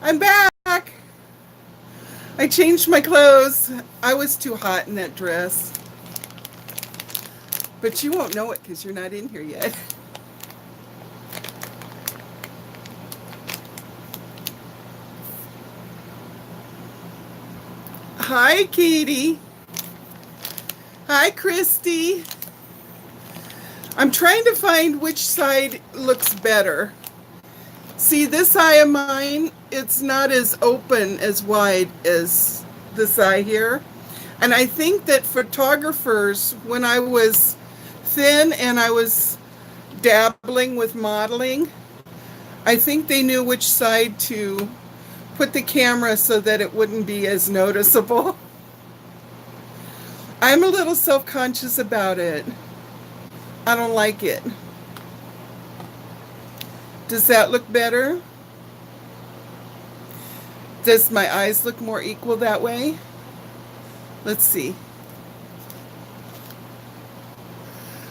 I'm back. I changed my clothes. I was too hot in that dress. But you won't know it because you're not in here yet. Hi, Katie. Hi, Christy. I'm trying to find which side looks better. See, this eye of mine, it's not as open, as wide as this eye here. And I think that photographers, when I was thin and I was dabbling with modeling, I think they knew which side to put the camera so that it wouldn't be as noticeable. I'm a little self-conscious about it. I don't like it. Does that look better? Does my eyes look more equal that way? Let's see.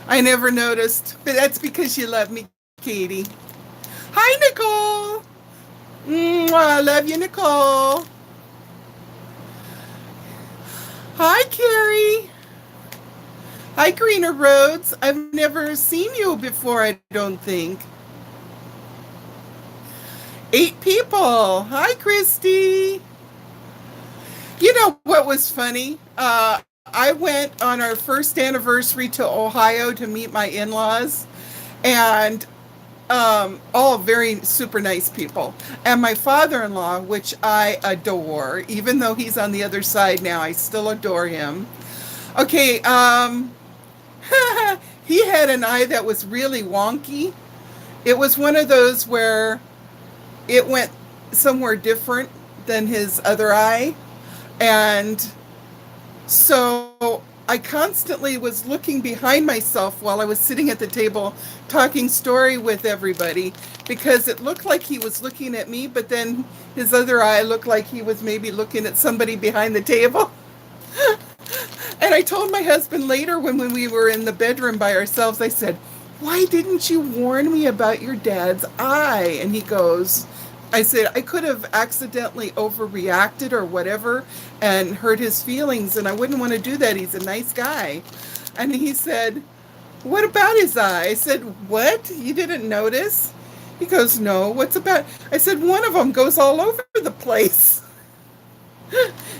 I never noticed, but that's because you love me, Katie. Hi, Nicole. I love you, Nicole. Hi, Carrie. Hi, Greener Roads. I've never seen you before, I don't think. 8 people. Hi, Christy. You know what was funny? I went on our first anniversary to Ohio to meet my in-laws, and all very super nice people. And my father-in-law, which I adore, even though he's on the other side now, I still adore him. Okay, he had an eye that was really wonky. It was one of those where it went somewhere different than his other eye. And so I constantly was looking behind myself while I was sitting at the table talking story with everybody, because it looked like he was looking at me, but then his other eye looked like he was maybe looking at somebody behind the table. And I told my husband later when we were in the bedroom by ourselves, I said, "Why didn't you warn me about your dad's eye?" And he goes, I said, "I could have accidentally overreacted or whatever and hurt his feelings, and I wouldn't want to do that. He's a nice guy." And he said, "What about his eye?" I said, "What? You didn't notice?" He goes, "No, what's about?" I said, "One of them goes all over the place.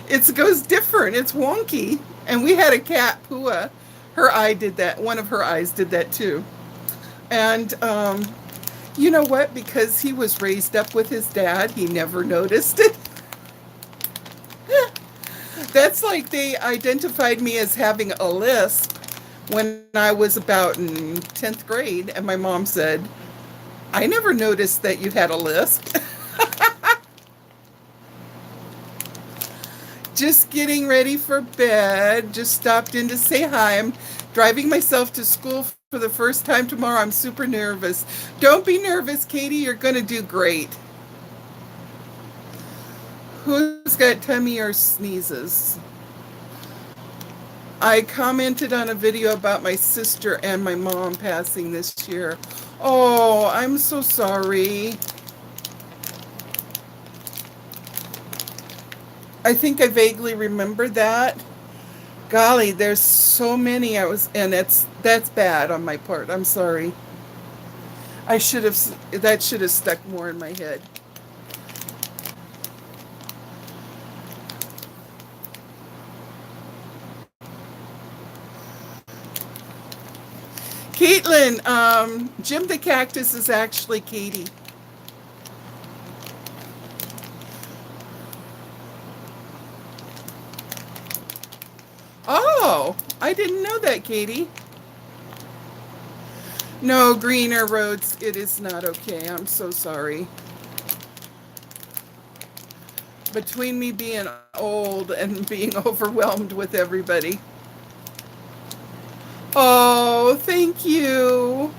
It goes different. It's wonky." And we had a cat, Pua. Her eye did that. One of her eyes did that too. And you know what? Because he was raised up with his dad, he never noticed it. That's like they identified me as having a lisp when I was about in 10th grade, and my mom said, "I never noticed that you had a lisp." Just getting ready for bed. Just stopped in to say hi. I'm driving myself to school for the first time tomorrow. I'm super nervous. Don't be nervous, Katie. You're going to do great. Who's got tummy or sneezes? I commented on a video about my sister and my mom passing this year. Oh, I'm so sorry. I think I vaguely remember that. Golly, there's so many and that's bad on my part. I'm sorry. That should have stuck more in my head. Caitlin, Jim the Cactus is actually Katie. Oh, I didn't know that, Katie. No, Greener Roads, it is not okay. I'm so sorry. Between me being old and being overwhelmed with everybody. Oh, thank you.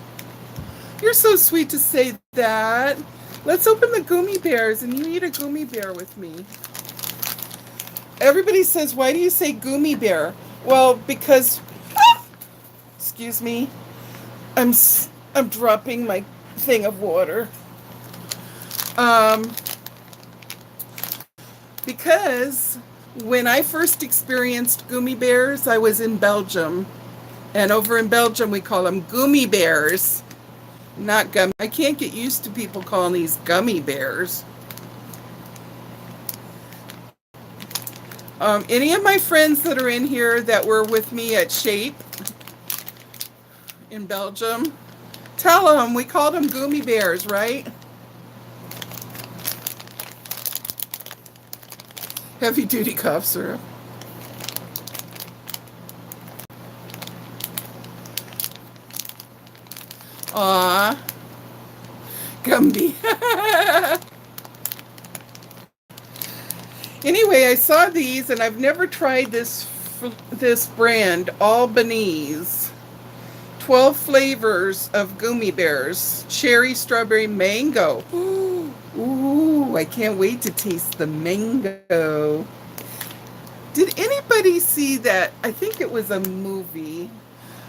You're so sweet to say that. Let's open the gummy bears and you eat a gummy bear with me. Everybody says, "Why do you say gummy bear?" Well, because, excuse me, I'm dropping my thing of water. Um, Because when I first experienced gummy bears, I was in Belgium. And over in Belgium, we call them gummy bears, not gummy. I can't get used to people calling these gummy bears. Any of my friends that are in here that were with me at Shape in Belgium, tell them we called them gummy bears, right? Heavy duty cough syrup. Aw, Gumby. Anyway, I saw these and I've never tried this brand, Albanese. 12 flavors of gummy bears. Cherry, strawberry, mango. Ooh, I can't wait to taste the mango. Did anybody see that? I think it was a movie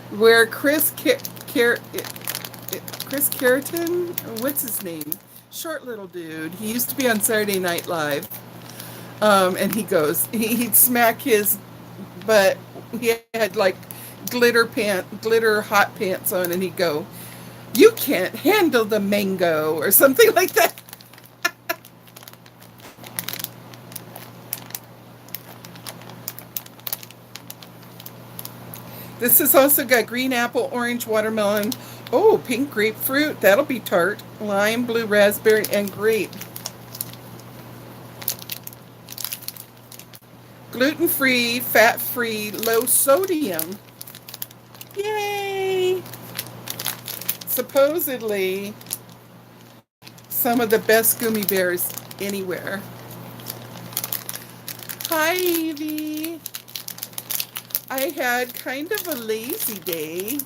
where Chris Carrington, what's his name? Short little dude. He used to be on Saturday Night Live. And he'd smack his butt. He had like glitter hot pants on, and he'd go, "You can't handle the mango," or something like that. This has also got green apple, orange watermelon, oh, pink grapefruit, that'll be tart, lime, blue raspberry, and grape. Gluten-free, fat-free, low sodium. Yay! Supposedly, some of the best gummy bears anywhere. Hi, Evie. I had kind of a lazy day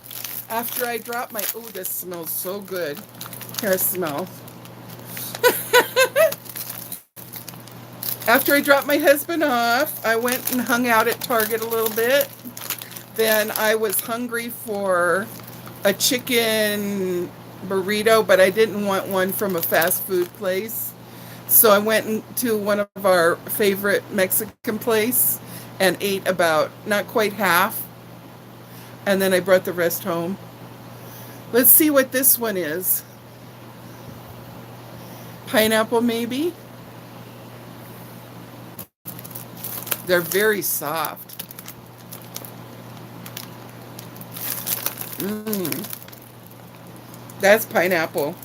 after I dropped my, oh, this smells so good. Here, smell. After I dropped my husband off, I went and hung out at Target a little bit. Then I was hungry for a chicken burrito, but I didn't want one from a fast food place. So I went into one of our favorite Mexican place and ate about not quite half. And then I brought the rest home. Let's see what this one is. Pineapple, maybe? They're very soft. That's pineapple.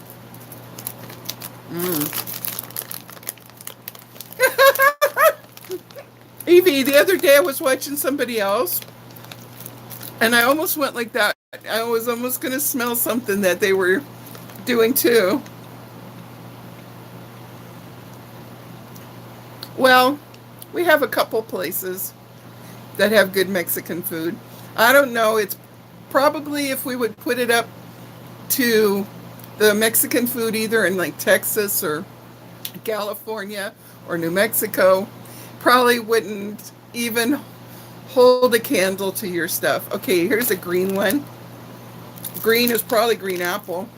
Evie, the other day I was watching somebody else, and I almost went like that. I was almost going to smell something that they were doing too. Well, we have a couple places that have good Mexican food. I don't know. It's probably, if we would put it up to the Mexican food either in like Texas or California or New Mexico, probably wouldn't even hold a candle to your stuff. Okay, here's a green one. Green is probably green apple.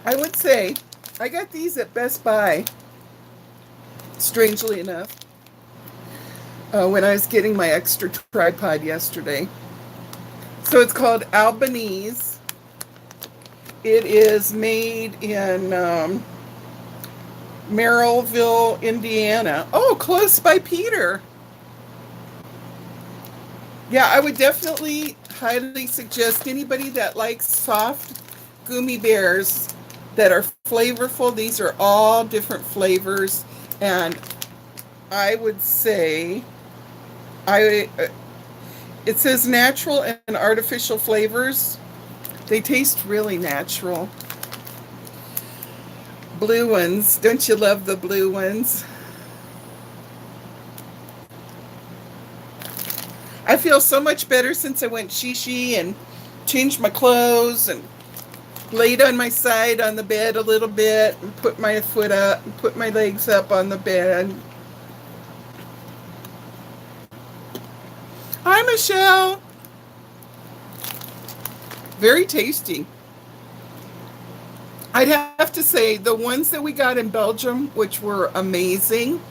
I would say I got these at Best Buy, strangely enough, when I was getting my extra tripod yesterday. So it's called Albanese. It is made in Merrillville, Indiana. Oh, close by Peter. Yeah, I would definitely highly suggest anybody that likes soft gummy bears that are flavorful. These are all different flavors, and I would say it says natural and artificial flavors. They taste really natural. Blue ones. Don't you love the blue ones? I feel so much better since I went shishi and changed my clothes and laid on my side on the bed a little bit and put my foot up and put my legs up on the bed. Hi, Michelle. Very tasty. I'd have to say the ones that we got in Belgium, which were amazing.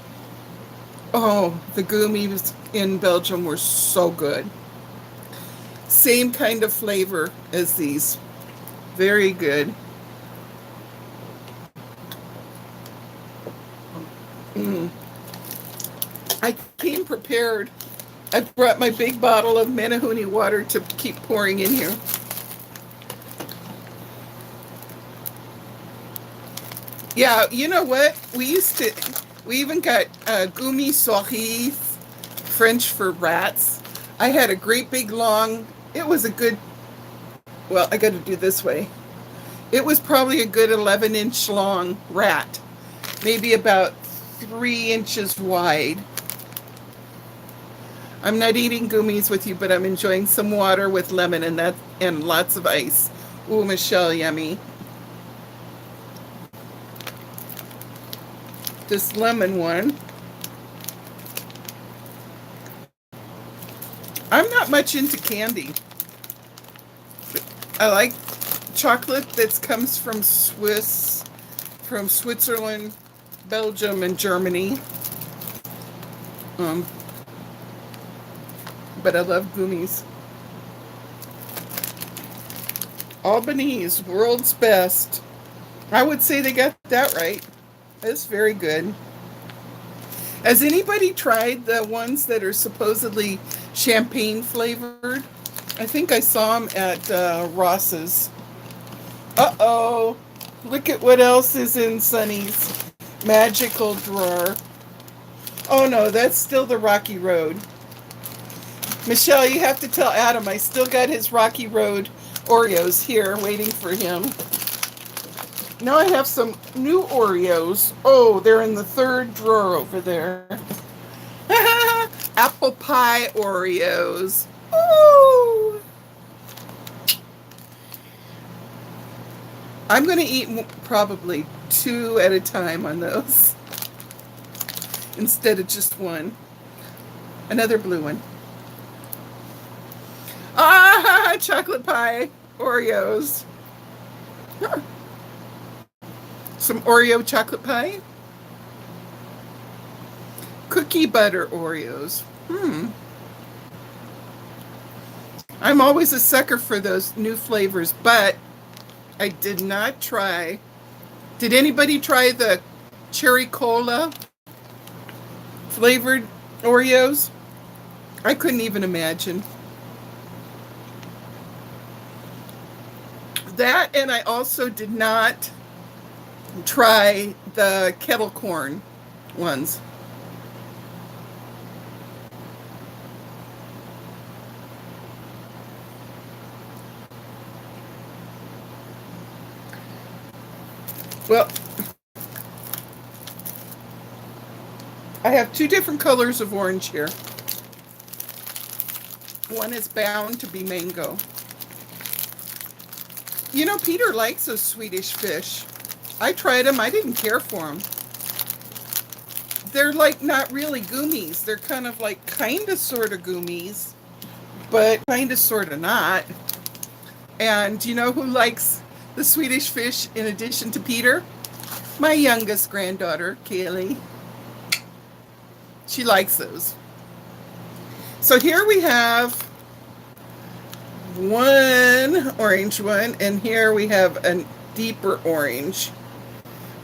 Oh, the gummies in Belgium were so good. Same kind of flavor as these. Very good. Mm. I came prepared. I brought my big bottle of Menehune water to keep pouring in here. Yeah, you know what? We even got Gummy souris, French for rats. I had a great big long, it was a good, well, I got to do this way. It was probably a good 11-inch long rat, maybe about 3 inches wide. I'm not eating gummies with you, but I'm enjoying some water with lemon and lots of ice. Ooh, Michelle, yummy. This lemon one. I'm not much into candy. I like chocolate that comes from Switzerland, Belgium, and Germany. But I love gummies. Albanese, world's best. I would say they got that right. That's very good. Has anybody tried the ones that are supposedly champagne flavored? I think I saw them at Ross's. Uh-oh. Look at what else is in Sunny's magical drawer. Oh no, that's still the Rocky Road. Michelle, you have to tell Adam I still got his Rocky Road Oreos here waiting for him. Now I have some new Oreos. Oh, they're in the third drawer over there. Apple pie Oreos. Ooh. I'm going to eat probably 2 at a time on those instead of just one. Another blue one. Ah, chocolate pie Oreos. Huh. Some Oreo chocolate pie. Cookie butter Oreos. I'm always a sucker for those new flavors, but I did not try. Did anybody try the cherry cola flavored Oreos? I couldn't even imagine. That, and I also did not try the kettle corn ones. Well, I have 2 different colors of orange here. One is bound to be mango. You know, Peter likes those Swedish fish. I tried them. I didn't care for them. They're like not really gummies. They're kind of like kind of sort of gummies, but kind of sort of not. And you know who likes the Swedish fish in addition to Peter? My youngest granddaughter, Kaylee. She likes those. So here we have one orange one, and here we have a deeper orange.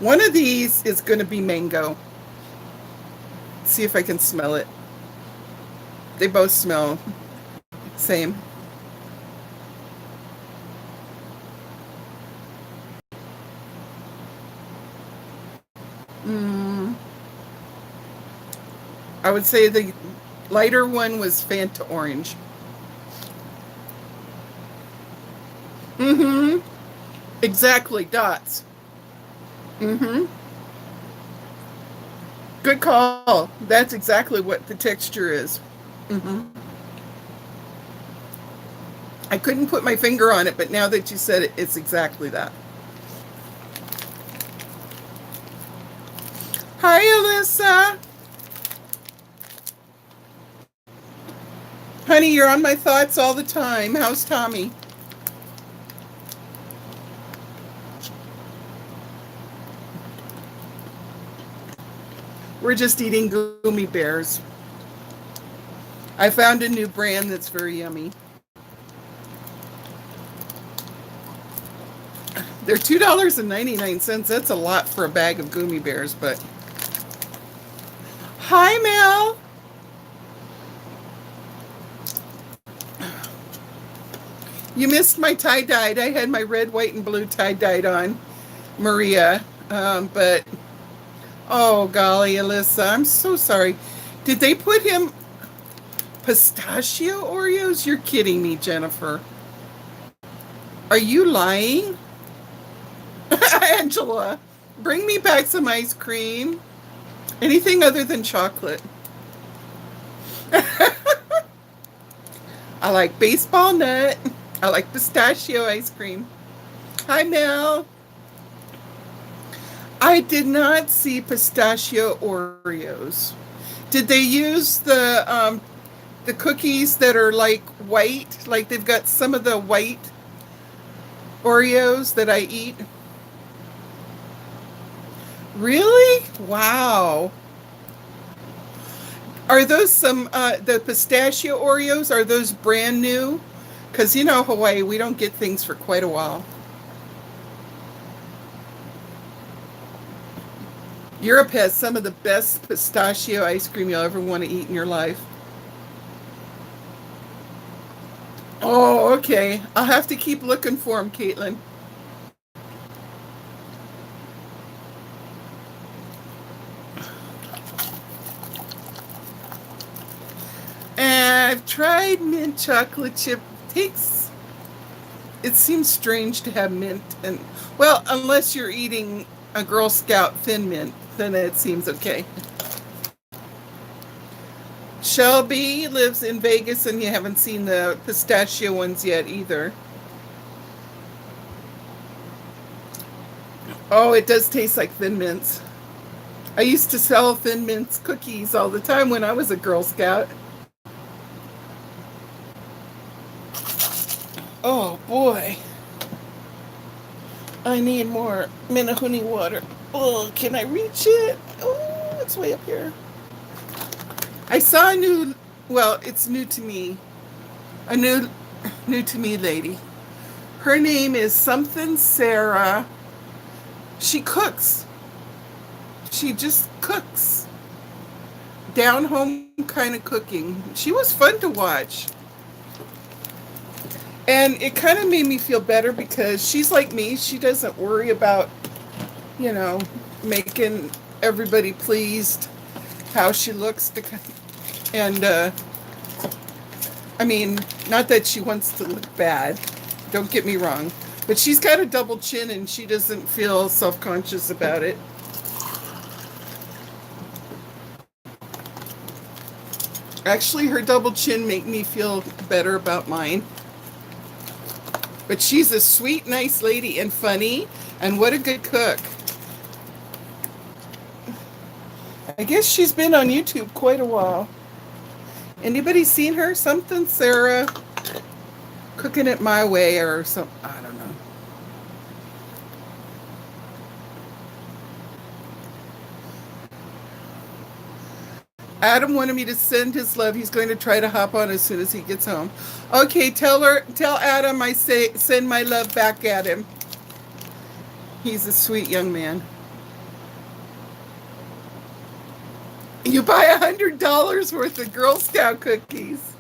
One of these is going to be mango. Let's see if I can smell it. They both smell same. I would say the lighter one was Fanta orange. Exactly, dots. Good call. That's exactly what the texture is. I couldn't put my finger on it, but now that you said it, it's exactly that. Hi, Alyssa. Honey, you're on my thoughts all the time. How's Tommy? We're just eating gummy bears. I found a new brand that's very yummy. They're $2.99. That's a lot for a bag of gummy bears, but hi, Mel. You missed my tie-dyed. I had my red, white, and blue tie-dyed on, Maria. But, oh, golly, Alyssa, I'm so sorry. Did they put him pistachio Oreos? You're kidding me, Jennifer. Are you lying? Angela, bring me back some ice cream. Anything other than chocolate. I like baseball nut. I like pistachio ice cream. Hi, Mel. I did not see pistachio Oreos. Did they use the cookies that are like white? Like they've got some of the white Oreos that I eat? Really? Wow. Are those the pistachio Oreos? Are those brand new? Because you know, Hawaii, we don't get things for quite a while. Europe has some of the best pistachio ice cream you'll ever want to eat in your life. Oh, okay. I'll have to keep looking for them, Caitlin. And I've tried mint chocolate chip. It seems strange to have mint and, well, unless you're eating a Girl Scout Thin Mint, then it seems okay. Shelby lives in Vegas and you haven't seen the pistachio ones yet either. Oh, it does taste like Thin Mints. I used to sell Thin Mints cookies all the time when I was a Girl Scout. Oh boy. I need more Minahuni water. Oh, can I reach it? Oh, it's way up here. I saw it's new to me. A new to me lady. Her name is something Sarah. She cooks. She just cooks. Down home kind of cooking. She was fun to watch. And it kind of made me feel better because she's like me. She doesn't worry about, making everybody pleased, how she looks. And, I mean, not that she wants to look bad. Don't get me wrong. But she's got a double chin and she doesn't feel self-conscious about it. Actually, her double chin make me feel better about mine. But she's a sweet, nice lady and funny, and what a good cook. I guess she's been on YouTube quite a while. Anybody seen her? Something Sarah cooking it my way or something. I don't know. Adam wanted me to send his love. He's going to try to hop on as soon as he gets home. Okay, tell Adam I send my love back at him. He's a sweet young man. You buy $100 worth of Girl Scout cookies.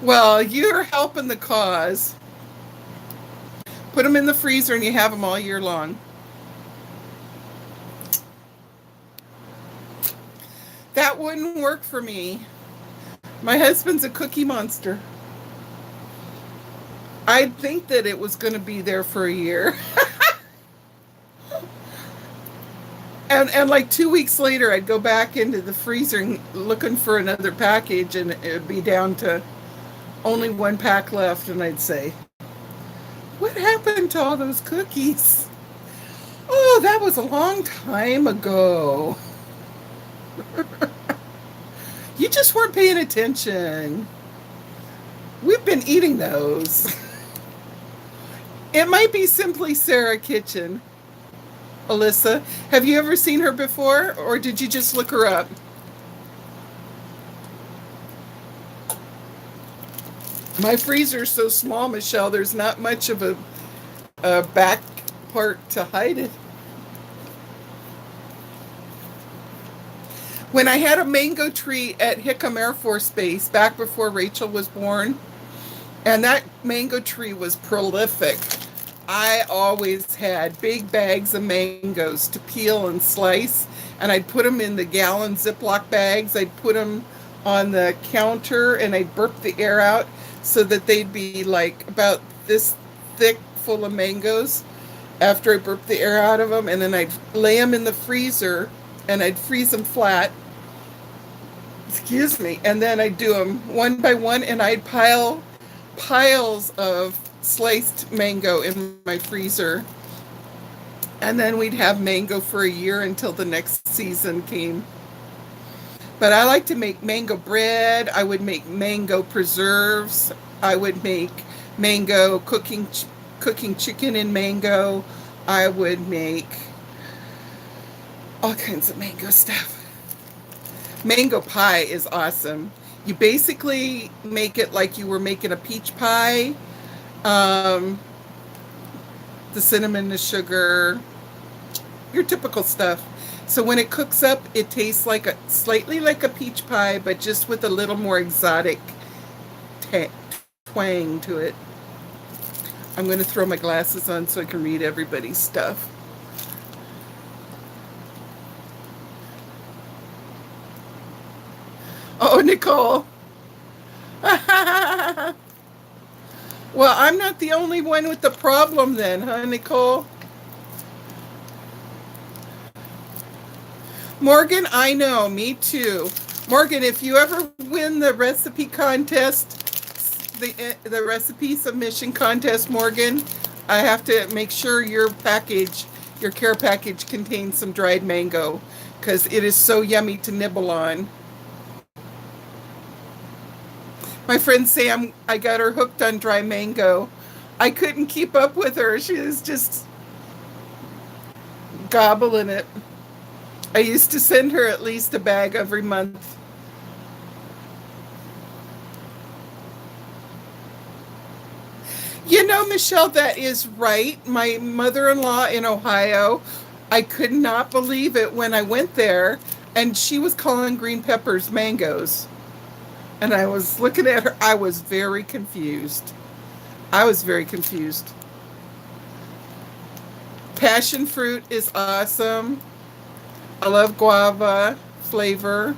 Well, you're helping the cause. Put them in the freezer and you have them all year long. That wouldn't work for me. My husband's a cookie monster. I'd think that it was going to be there for a year. and like 2 weeks later, I'd go back into the freezer looking for another package and it would be down to only one pack left. And I'd say, what happened to all those cookies? Oh, that was a long time ago. You just weren't paying attention. We've been eating those. It might be Simply Sarah Kitchen. Alyssa. Have you ever seen her before, or did you just look her up? My freezer's so small, Michelle, there's not much of a back part to hide it. When I had a mango tree at Hickam Air Force Base back before Rachel was born, and that mango tree was prolific, I always had big bags of mangoes to peel and slice, and I'd put them in the gallon Ziploc bags. I'd put them on the counter, and I'd burp the air out so that they'd be like about this thick, full of mangoes after I burped the air out of them, and then I'd lay them in the freezer, and I'd freeze them flat. Excuse me. And then I'd do them one by one, and I'd pile piles of sliced mango in my freezer. And then we'd have mango for a year until the next season came. But I like to make mango bread. I would make mango preserves. I would make mango cooking chicken in mango. I would make all kinds of mango stuff. Mango pie is awesome. You basically make it like you were making a peach pie. The cinnamon, the sugar, your typical stuff. So when it cooks up, it tastes like slightly like a peach pie, but just with a little more exotic twang to it. I'm going to throw my glasses on so I can read everybody's stuff. Oh, Nicole. Well, I'm not the only one with the problem then, huh, Nicole? Morgan, I know, me too. Morgan, if you ever win the recipe contest, the recipe submission contest, Morgan, I have to make sure your care package contains some dried mango, because it is so yummy to nibble on. My friend Sam, I got her hooked on dry mango. I couldn't keep up with her. She was just gobbling it. I used to send her at least a bag every month. You know, Michelle, that is right. My mother-in-law in Ohio, I could not believe it when I went there, and she was calling green peppers mangoes. And I was looking at her. I was very confused. I was very confused. Passion fruit is awesome. I love guava flavor.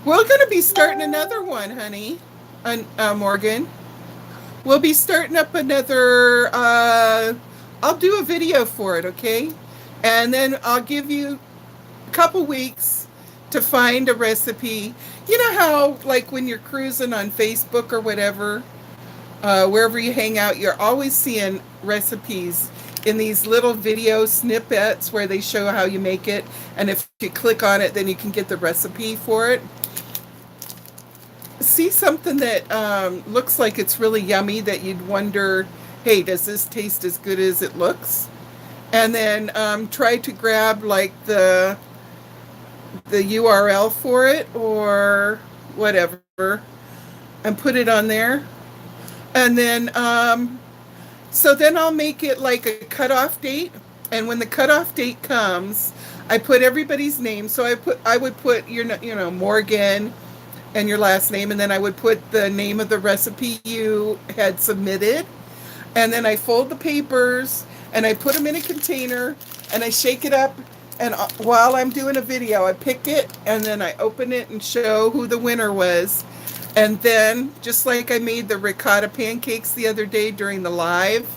We're going to be starting another one, honey, Morgan. We'll be starting up another, I'll do a video for it, okay? And then I'll give you a couple weeks to find a recipe. You know how, like, when you're cruising on Facebook or whatever, wherever you hang out, you're always seeing recipes in these little video snippets where they show how you make it. And if you click on it, then you can get the recipe for it. See something that looks like it's really yummy that you'd wonder, hey, does this taste as good as it looks? And then try to grab like the URL for it or whatever and put it on there. And then so then I'll make it like a cutoff date. And when the cutoff date comes, I put everybody's name. So I would put your Morgan and your last name, and then I would put the name of the recipe you had submitted. And then I fold the papers and I put them in a container and I shake it up. And while I'm doing a video, I pick it and then I open it and show who the winner was. And then, just like I made the ricotta pancakes the other day during the live,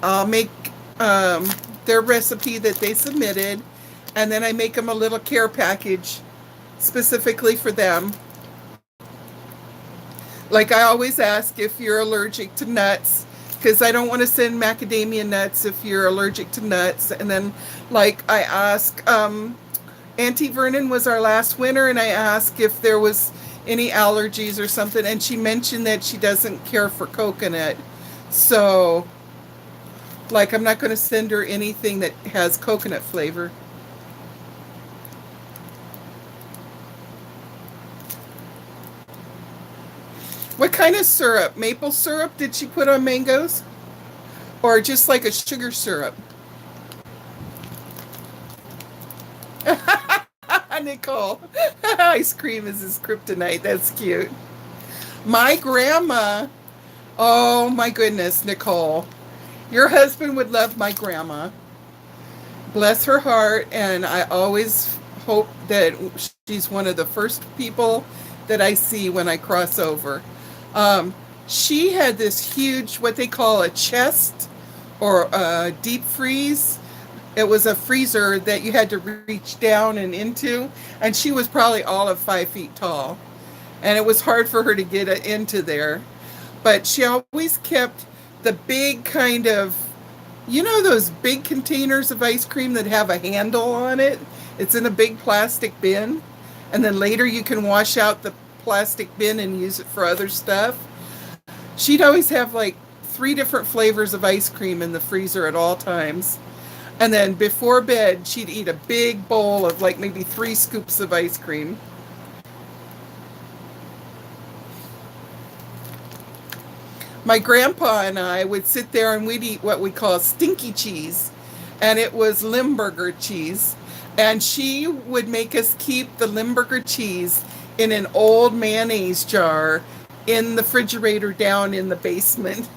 I'll make their recipe that they submitted, and then I make them a little care package specifically for them. Like I always ask if you're allergic to nuts, because I don't want to send macadamia nuts if you're allergic to nuts. And then, like, I ask, Auntie Vernon was our last winner, and I asked if there was any allergies or something, and she mentioned that she doesn't care for coconut. So, like, I'm not going to send her anything that has coconut flavor. What kind of syrup? Maple syrup did she put on mangoes? Or just like a sugar syrup? Nicole, ice cream is his kryptonite. That's cute. My grandma, oh my goodness, Nicole, your husband would love my grandma. Bless her heart. And I always hope that she's one of the first people that I see when I cross over. Um, she had this huge, what they call a chest or a deep freeze. It was a freezer that you had to reach down and into, and she was probably all of 5 feet tall. And it was hard for her to get into there. But she always kept the big kind of, you know, those big containers of ice cream that have a handle on it? It's in a big plastic bin. And then later you can wash out the plastic bin and use it for other stuff. She'd always have like 3 different flavors of ice cream in the freezer at all times. And then before bed, she'd eat a big bowl of like maybe 3 scoops of ice cream. My grandpa and I would sit there and we'd eat what we call stinky cheese. And it was Limburger cheese. And she would make us keep the Limburger cheese in an old mayonnaise jar in the refrigerator down in the basement.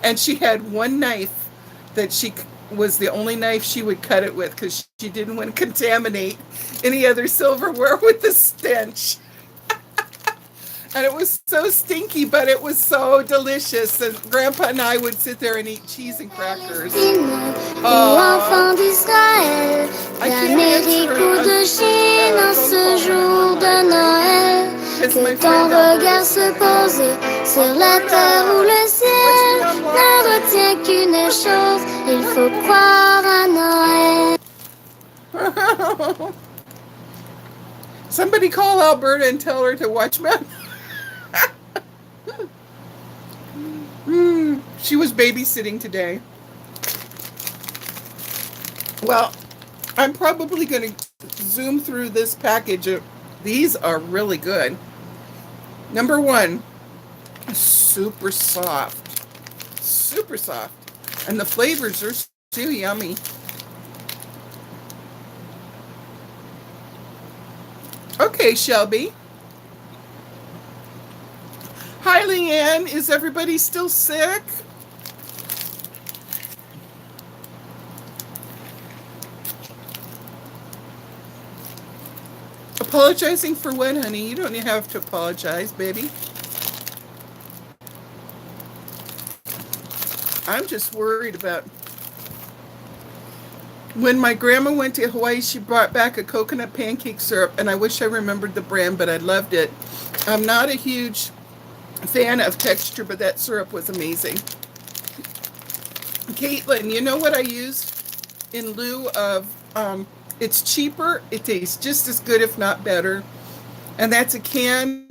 And she had one knife that she was the only knife she would cut it with because she didn't want to contaminate any other silverware with the stench. And it was so stinky, but it was so delicious. And Grandpa and I would sit there and eat cheese and crackers. Oh, I can't answer de Chine en ce jour de Noël. Que ton regard se pose sur la terre ou le ciel ne retient qu'une chose, il faut croire à Noël. Somebody call Alberta and tell her to watch me. She was babysitting today. Well, I'm probably going to zoom through this package. These are really good. Number one, super soft. Super soft. And the flavors are so yummy. Okay, Shelby. Hi, Leanne. Is everybody still sick? Apologizing for what, honey? You don't have to apologize, baby. I'm just worried about... When my grandma went to Hawaii, she brought back a coconut pancake syrup, and I wish I remembered the brand, but I loved it. I'm not a huge fan of texture, but that syrup was amazing. Caitlin, you know what I used in lieu of... it's cheaper. It tastes just as good, if not better. And that's a can.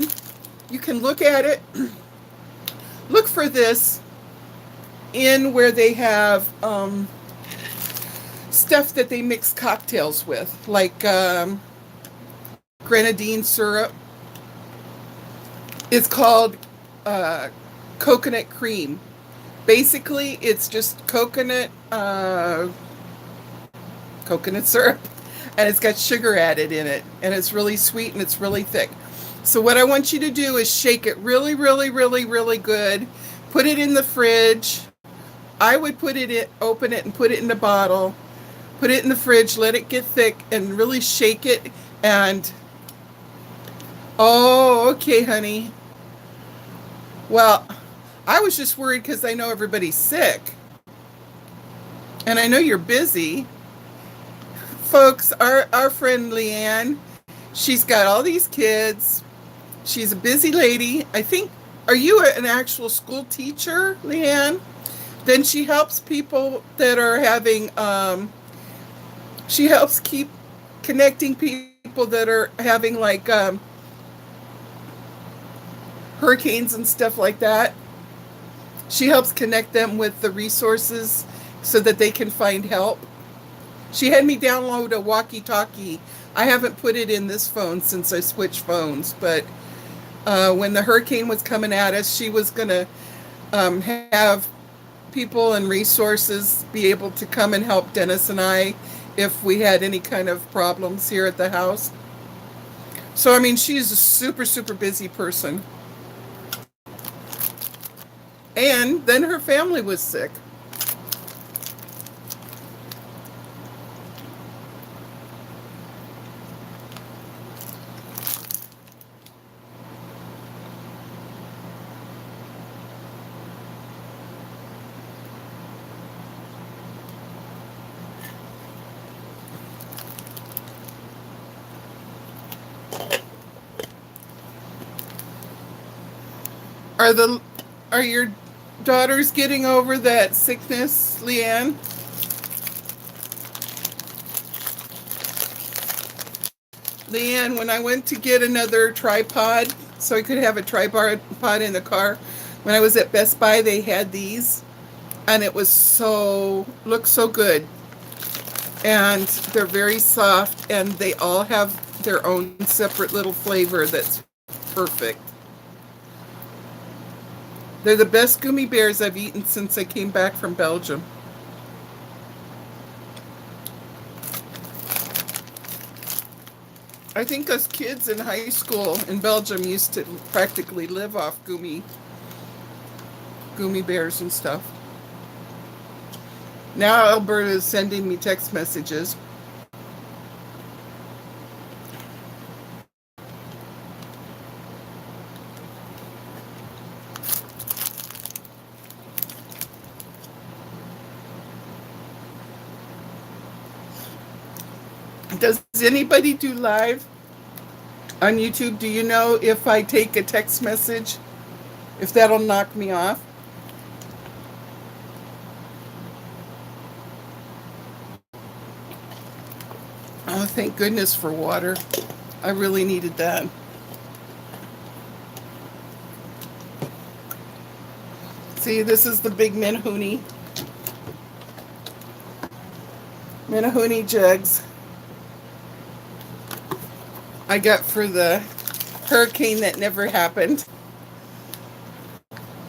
You can look at it. Look for this in where they have stuff that they mix cocktails with, like grenadine syrup. It's called coconut cream. Basically, it's just coconut syrup, and it's got sugar added in it, and it's really sweet and it's really thick. So what I want you to do is shake it really, really, really, really good. Put it in the fridge. I would put it in, open it and put it in a bottle. Put it in the fridge, let it get thick, and really shake it. And, oh, okay, honey. Well, I was just worried because I know everybody's sick. And I know you're busy. Folks, our friend Leanne, she's got all these kids. She's a busy lady. I think, are you an actual school teacher, Leanne? Then she helps people that are having, she helps keep connecting people that are having like hurricanes and stuff like that. She helps connect them with the resources so that they can find help. She had me download a walkie-talkie. I haven't put it in this phone since I switched phones, but when the hurricane was coming at us, she was going to have people and resources be able to come and help Dennis and I if we had any kind of problems here at the house. So, I mean, she's a super, super busy person. And then her family was sick. Are the are your daughters getting over that sickness, Leanne? Leanne, when I went to get another tripod so I could have a tripod in the car, when I was at Best Buy, they had these, and it was looked so good. And they're very soft, and they all have their own separate little flavor that's perfect. They're the best gummy bears I've eaten since I came back from Belgium. I think us kids in high school in Belgium used to practically live off gummy bears and stuff. Now Alberta is sending me text messages. Does anybody do live on YouTube? Do you know if I take a text message, if that'll knock me off? Oh, thank goodness for water. I really needed that. See, this is the big Menahuni jugs I got for the hurricane that never happened,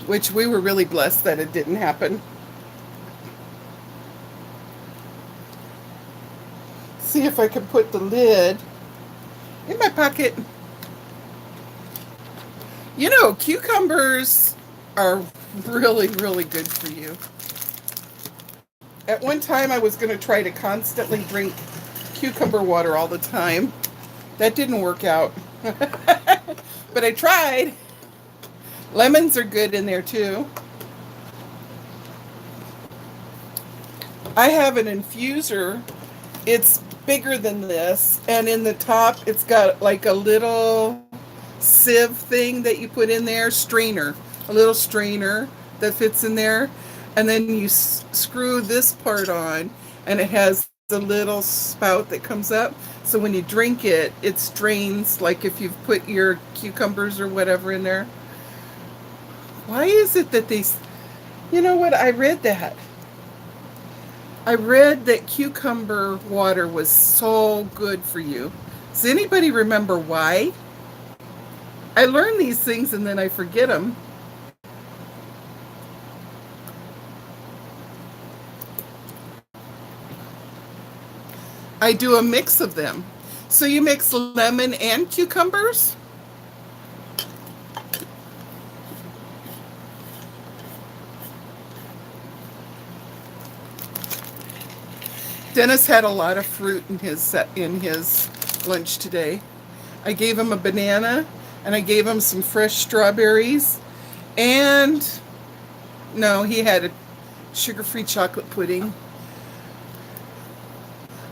which we were really blessed that it didn't happen. See if I can put the lid in my pocket. You know, cucumbers are really, really good for you. At one time, I was going to try to constantly drink cucumber water all the time. That didn't work out. But I tried. Lemons are good in there too. I have an infuser. It's bigger than this, and in the top it's got like a little sieve thing that you put in there, a little strainer that fits in there, and then you screw this part on, and it has the little spout that comes up, so when you drink it, it strains like if you've put your cucumbers or whatever in there. Why is it that you know what, I read that cucumber water was so good for you. Does anybody remember why? I learn these things and then I forget them. I do a mix of them. So you mix lemon and cucumbers? Dennis had a lot of fruit in his lunch today. I gave him a banana, and I gave him some fresh strawberries, and no, he had a sugar-free chocolate pudding.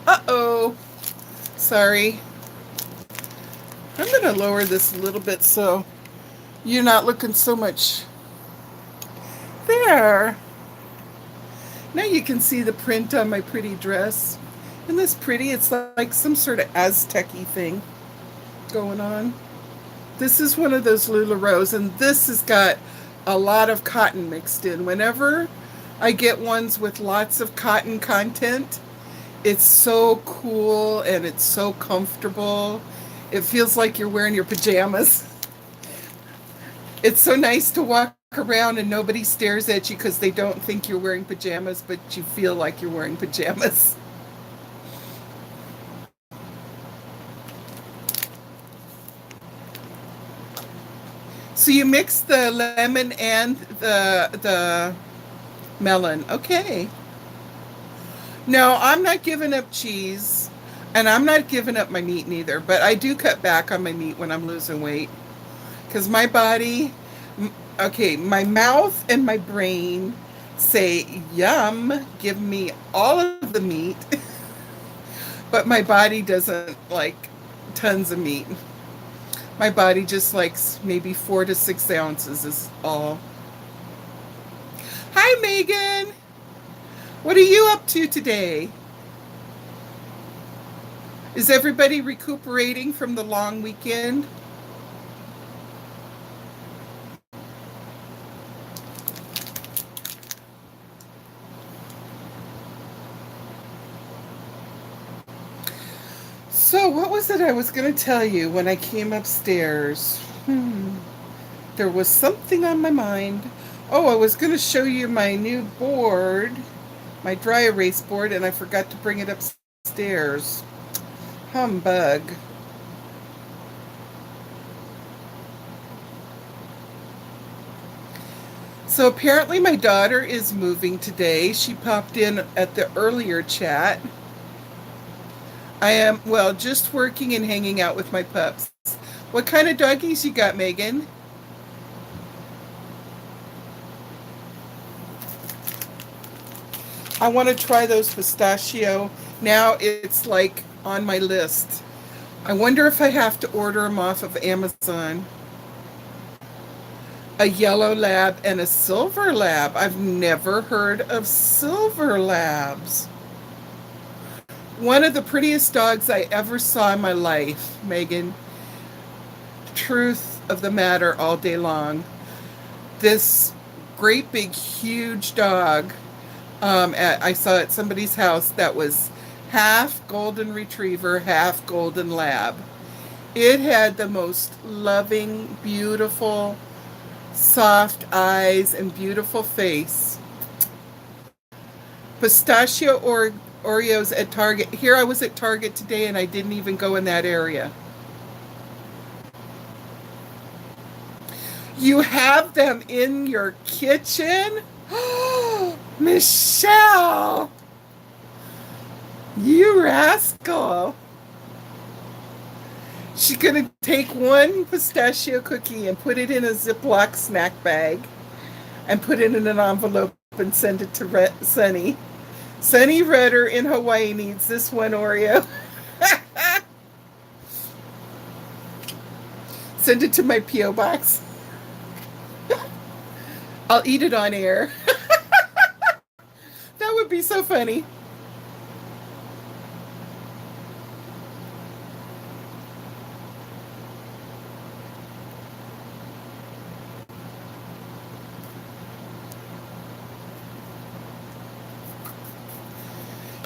Uh-oh. Sorry. I'm going to lower this a little bit so you're not looking so much. There. Now you can see the print on my pretty dress. Isn't this pretty? It's like some sort of Aztec-y thing going on. This is one of those LuLaRoes, and this has got a lot of cotton mixed in. Whenever I get ones with lots of cotton content, it's so cool and it's so comfortable. It feels like you're wearing your pajamas. It's so nice to walk around and nobody stares at you because they don't think you're wearing pajamas, but you feel like you're wearing pajamas. So you mix the lemon and the melon. Okay. No, I'm not giving up cheese, and I'm not giving up my meat neither, but I do cut back on my meat when I'm losing weight because my body, okay, my mouth and my brain say, yum, give me all of the meat, but my body doesn't like tons of meat. My body just likes maybe 4 to 6 ounces is all. Hi, Megan. What are you up to today? Is everybody recuperating from the long weekend? So, what was it I was going to tell you when I came upstairs? There was something on my mind. Oh, I was going to show you my new board, my dry erase board, and I forgot to bring it upstairs. Humbug. So apparently my daughter is moving today. She popped in at the earlier chat. I am, well, just working and hanging out with my pups. What kind of doggies you got, Megan? I want to try those pistachio. Now it's like on my list. I wonder if I have to order them off of Amazon. A yellow lab and a silver lab. I've never heard of silver labs. One of the prettiest dogs I ever saw in my life, Megan. Truth of the matter all day long. This great big huge dog I saw at somebody's house that was half golden retriever, half golden lab. It had the most loving, beautiful, soft eyes and beautiful face. Pistachio or Oreos at Target. Here I was at Target today and I didn't even go in that area. You have them in your kitchen? Michelle! You rascal! She's going to take one pistachio cookie and put it in a Ziploc snack bag and put it in an envelope and send it to Sunny. Sunny Rudder in Hawaii needs this one Oreo. Send it to my P.O. box. I'll eat it on air. That would be so funny.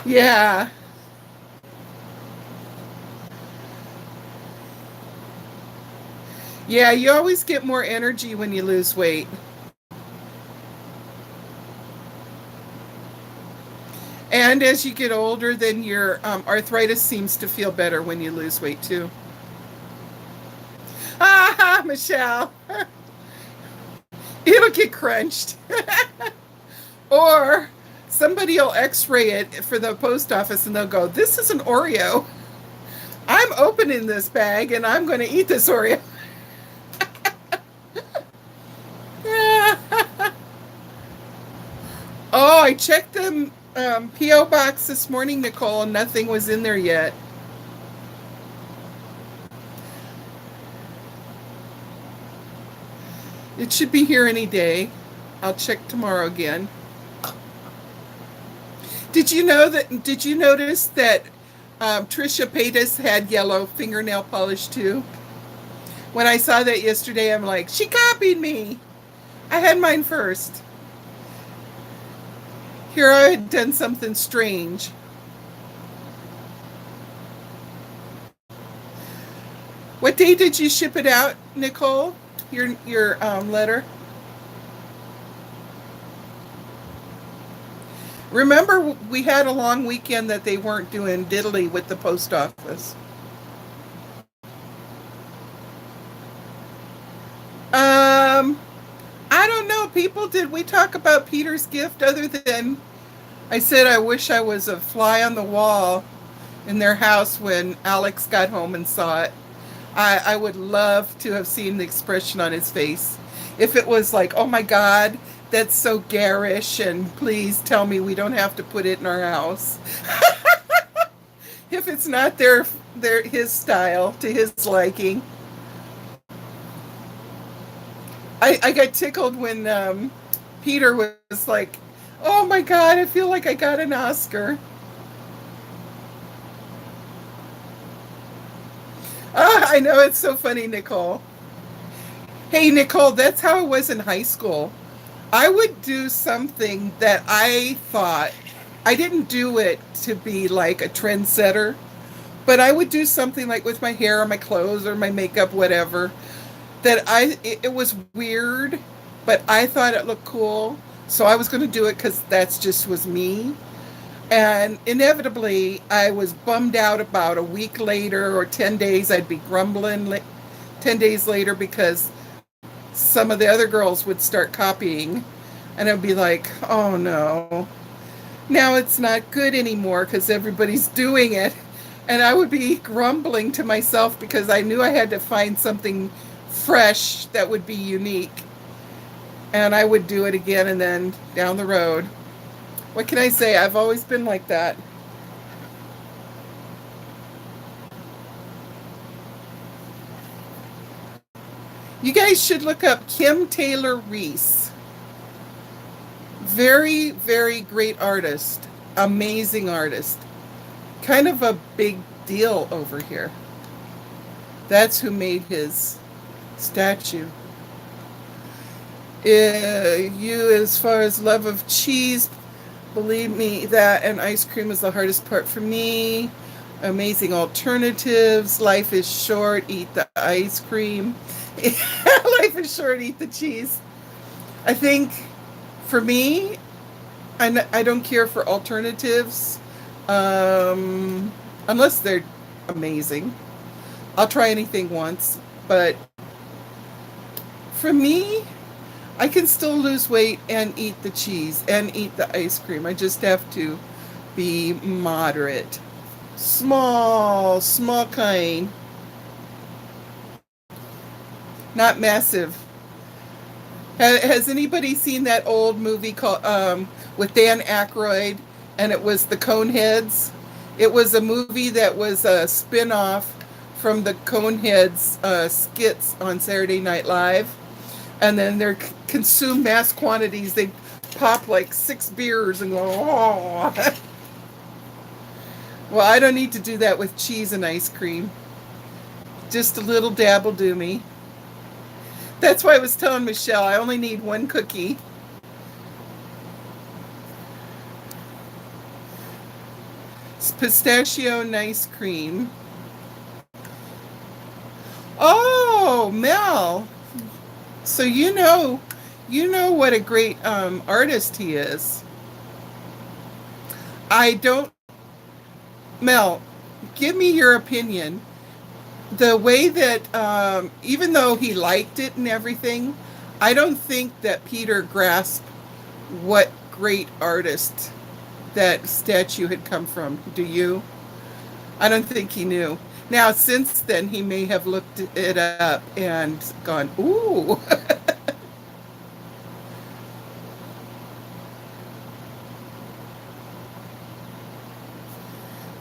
Yeah. Yeah, you always get more energy when you lose weight. And as you get older, then your arthritis seems to feel better when you lose weight too. Ah, Michelle. It'll get crunched. Or somebody will x-ray it for the post office and they'll go, this is an Oreo. I'm opening this bag and I'm going to eat this Oreo. Oh, I checked the P.O. box this morning, Nicole, and nothing was in there yet. It should be here any day. I'll check tomorrow again. Did you notice that Trisha Paytas had yellow fingernail polish too? When I saw that yesterday, I'm like, she copied me. I had mine first. Here I had done something strange. What day did you ship it out, Nicole? Your letter. Remember, we had a long weekend that they weren't doing diddly with the post office. Um, I don't know. People, did we talk about Peter's gift other than I said I wish I was a fly on the wall in their house when Alex got home and saw it. I would love to have seen the expression on his face. If it was like, oh my God, that's so garish, and please tell me we don't have to put it in our house. If it's not his style to his liking. I got tickled when Peter was like, oh my God, I feel like I got an Oscar. I know, it's so funny, Nicole. Hey, Nicole, that's how it was in high school. I would do something that I thought, I didn't do it to be like a trendsetter, but I would do something like with my hair or my clothes or my makeup, whatever, that it was weird, but I thought it looked cool. So I was going to do it because that's just was me. And inevitably, I was bummed out about a week later or 10 days. I'd be grumbling 10 days later because some of the other girls would start copying. And I'd be like, oh no, now it's not good anymore because everybody's doing it. And I would be grumbling to myself because I knew I had to find something fresh that would be unique. And I would do it again and then down the road. What can I say? I've always been like that. You guys should look up Kim Taylor Reese. Very, very great artist. Amazing artist. Kind of a big deal over here. That's who made his statue. You, as far as love of cheese, believe me, that and ice cream is the hardest part for me. Amazing alternatives. Life is short. Eat the ice cream. Life is short. Eat the cheese. I think for me, I don't care for alternatives unless they're amazing. I'll try anything once. But for me, I can still lose weight and eat the cheese and eat the ice cream. I just have to be moderate. Small kind, not massive. Has anybody seen that old movie called with Dan Aykroyd, and it was the Coneheads? It was a movie that was a spin-off from the Coneheads skits on Saturday Night Live, and then they're consumed mass quantities. They pop like 6 beers and go, oh. Well, I don't need to do that with cheese and ice cream. Just a little dab will do me. That's why I was telling Michelle I only need one cookie. It's pistachio and ice cream. Oh, Mel. So you know what a great artist he is. I don't, Mel, give me your opinion. The way that, even though he liked it and everything, I don't think that Peter grasped what great artist that statue had come from. Do you? I don't think he knew. Now, since then, he may have looked it up and gone, ooh.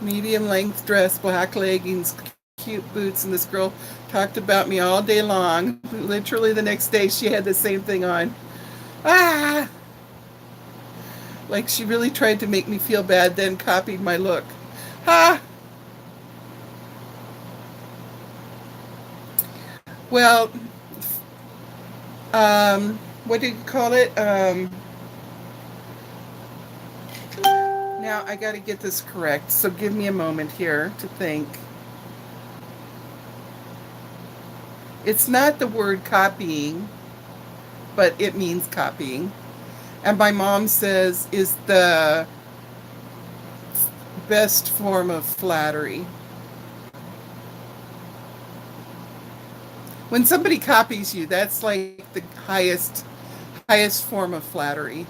Medium length dress, black leggings, cute boots, and this girl talked about me all day long. Literally the next day, she had the same thing on. Ah! Like she really tried to make me feel bad, then copied my look. Ha! Well, um, what do you call it? Now I got to get this correct. So give me a moment here to think. It's not the word copying, but it means copying. And my mom says is the best form of flattery. When somebody copies you, that's like the highest form of flattery.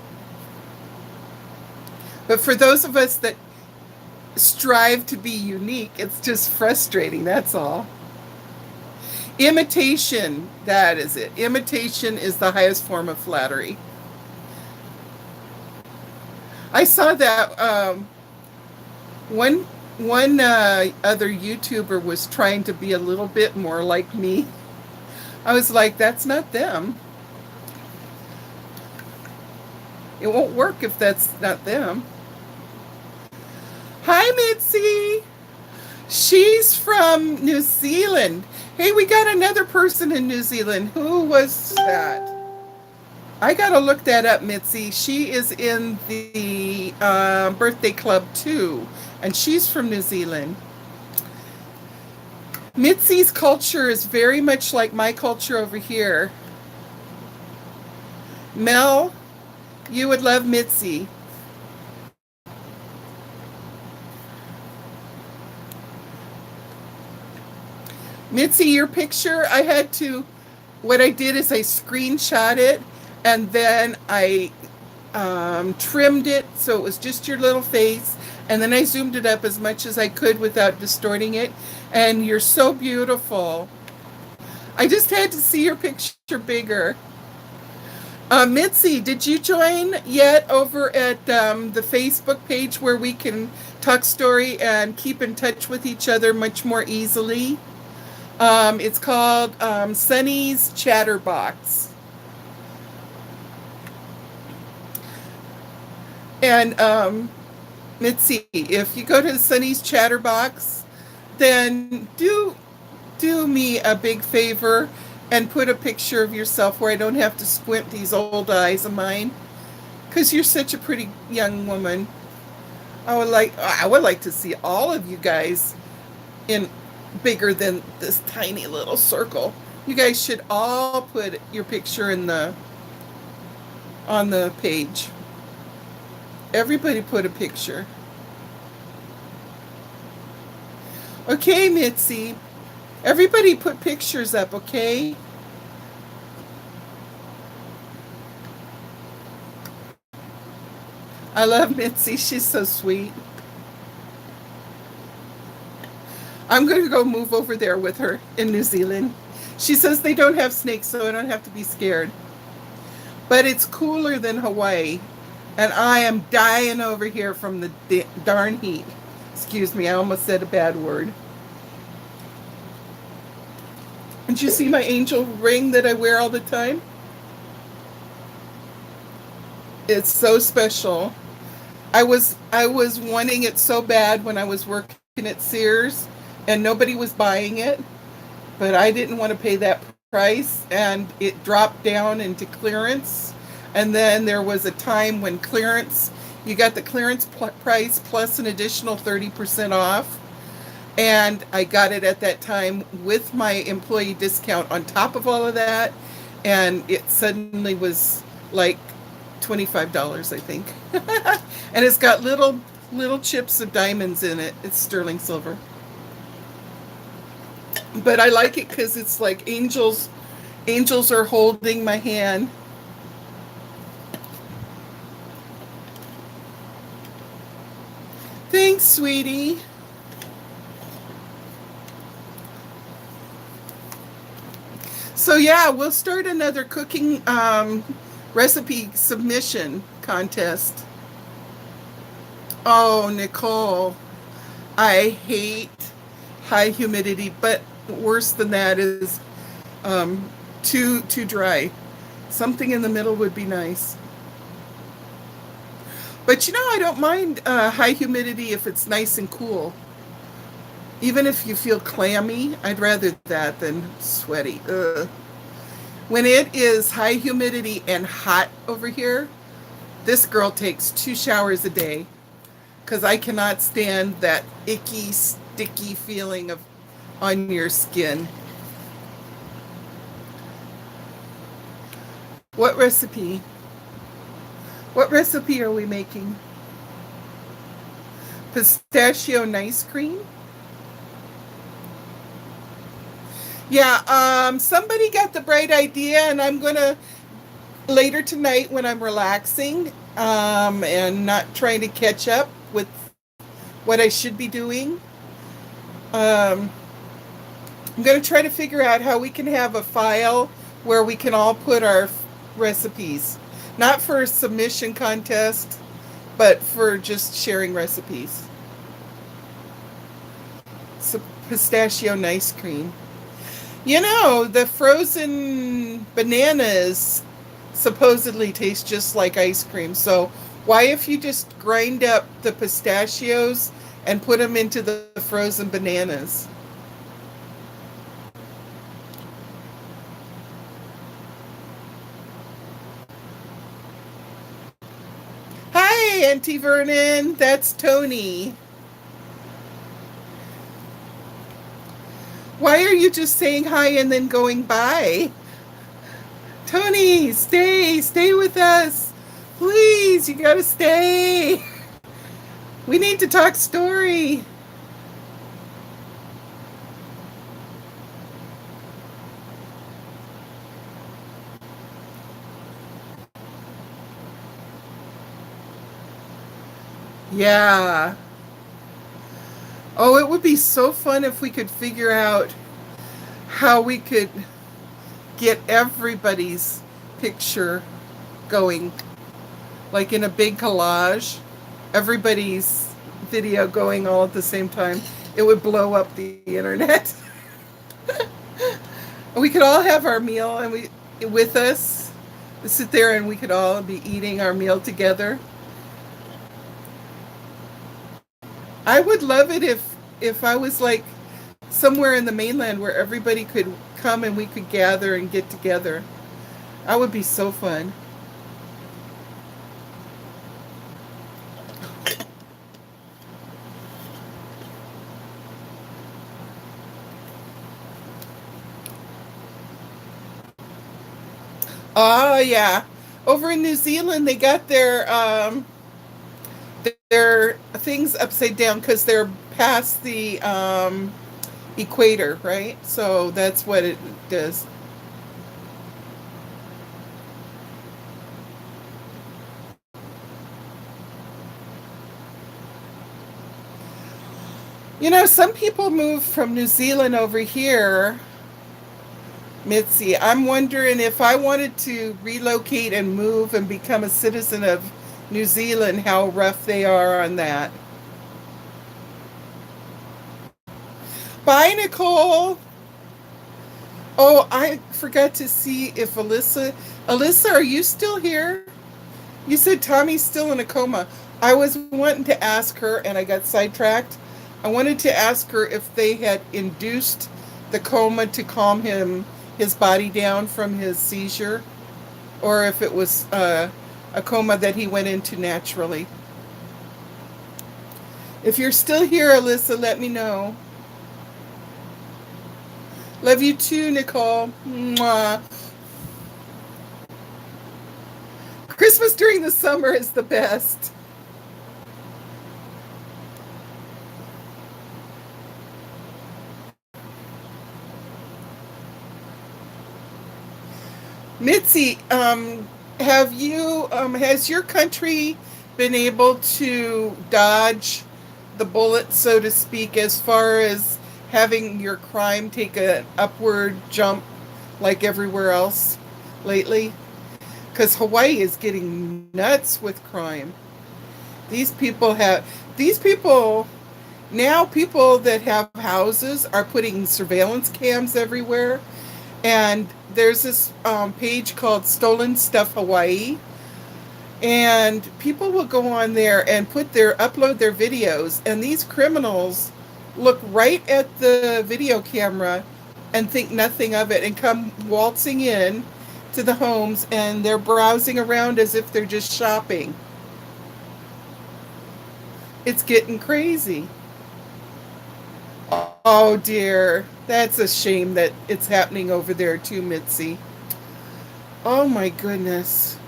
But for those of us that strive to be unique, it's just frustrating, that's all. Imitation, that is it. Imitation is the highest form of flattery. I saw that one other YouTuber was trying to be a little bit more like me. I was like, that's not them. It won't work if that's not them. Hi, Mitzi. She's from New Zealand. Hey, we got another person in New Zealand. Who was that? I got to look that up, Mitzi. She is in the birthday club too, and she's from New Zealand. Mitzi's culture is very much like my culture over here. Mel, you would love Mitzi. Mitzi, your picture, what I did is I screenshot it and then I trimmed it so it was just your little face. And then I zoomed it up as much as I could without distorting it. And you're so beautiful. I just had to see your picture bigger. Mitzi, did you join yet over at the Facebook page where we can talk story and keep in touch with each other much more easily? It's called Sunny's Chatterbox. And Mitzi, if you go to Sunny's Chatterbox, then do me a big favor and put a picture of yourself where I don't have to squint these old eyes of mine, because you're such a pretty young woman. I would like to see all of you guys in bigger than this tiny little circle. You guys should all put your picture on the page. Everybody put a picture. Okay, Mitzi. Everybody put pictures up, okay? I love Mitzi. She's so sweet. I'm going to go move over there with her in New Zealand. She says they don't have snakes, so I don't have to be scared. But it's cooler than Hawaii. And I am dying over here from the darn heat. Excuse me, I almost said a bad word. Did you see my angel ring that I wear all the time? It's so special. I was wanting it so bad when I was working at Sears and nobody was buying it, but I didn't want to pay that price and it dropped down into clearance. And then there was a time when you got the clearance price plus an additional 30% off. And I got it at that time with my employee discount on top of all of that. And it suddenly was like $25, I think. And it's got little chips of diamonds in it. It's sterling silver. But I like it because it's like angels are holding my hand. Thanks, sweetie. So yeah, we'll start another cooking recipe submission contest. Oh, Nicole, I hate high humidity, but worse than that is too dry. Something in the middle would be nice. But I don't mind high humidity if it's nice and cool. Even if you feel clammy, I'd rather that than sweaty. Ugh. When it is high humidity and hot over here, this girl takes 2 showers a day because I cannot stand that icky, sticky feeling of on your skin. What recipe? What recipe are we making? Pistachio nice cream? Yeah, somebody got the bright idea, and I'm gonna later tonight when I'm relaxing, and not trying to catch up with what I should be doing. Um, I'm gonna try to figure out how we can have a file where we can all put our recipes, not for a submission contest, but for just sharing recipes. So pistachio nice cream. You know, the frozen bananas supposedly taste just like ice cream. So why if you just grind up the pistachios and put them into the frozen bananas? Hi, Auntie Vernon. That's Tony. Why are you just saying hi and then going by? Tony, stay with us. Please, you gotta stay. We need to talk story. Yeah. Oh, it would be so fun if we could figure out how we could get everybody's picture going, like in a big collage, everybody's video going all at the same time. It would blow up the internet. We could all have our meal and we with us sit there and we could all be eating our meal together. I would love it if I was like somewhere in the mainland where everybody could come and we could gather and get together. That would be so fun. Oh yeah. Over in New Zealand they got their things upside down because they're past the equator, right? So that's what it does. You know, some people move from New Zealand over here, Mitzi. I'm wondering if I wanted to relocate and move and become a citizen of New Zealand, how rough they are on that. Bye, Nicole. Oh, I forgot to see if Alyssa, are you still here? You said Tommy's still in a coma. I was wanting to ask her and I got sidetracked. I wanted to ask her if they had induced the coma to calm his body down from his seizure, or if it was a coma that he went into naturally. If you're still here, Alyssa, let me know. Love you too, Nicole. Mwah. Christmas during the summer is the best. Mitzi, has your country been able to dodge the bullet, so to speak, as far as having your crime take an upward jump like everywhere else lately? Because Hawaii is getting nuts with crime. These people, now people that have houses are putting surveillance cams everywhere. And there's this page called Stolen Stuff Hawaii, and people will go on there and upload their videos, and these criminals look right at the video camera and think nothing of it and come waltzing in to the homes and they're browsing around as if they're just shopping. It's getting crazy. Oh dear. That's a shame that it's happening over there too, Mitzi. Oh my goodness.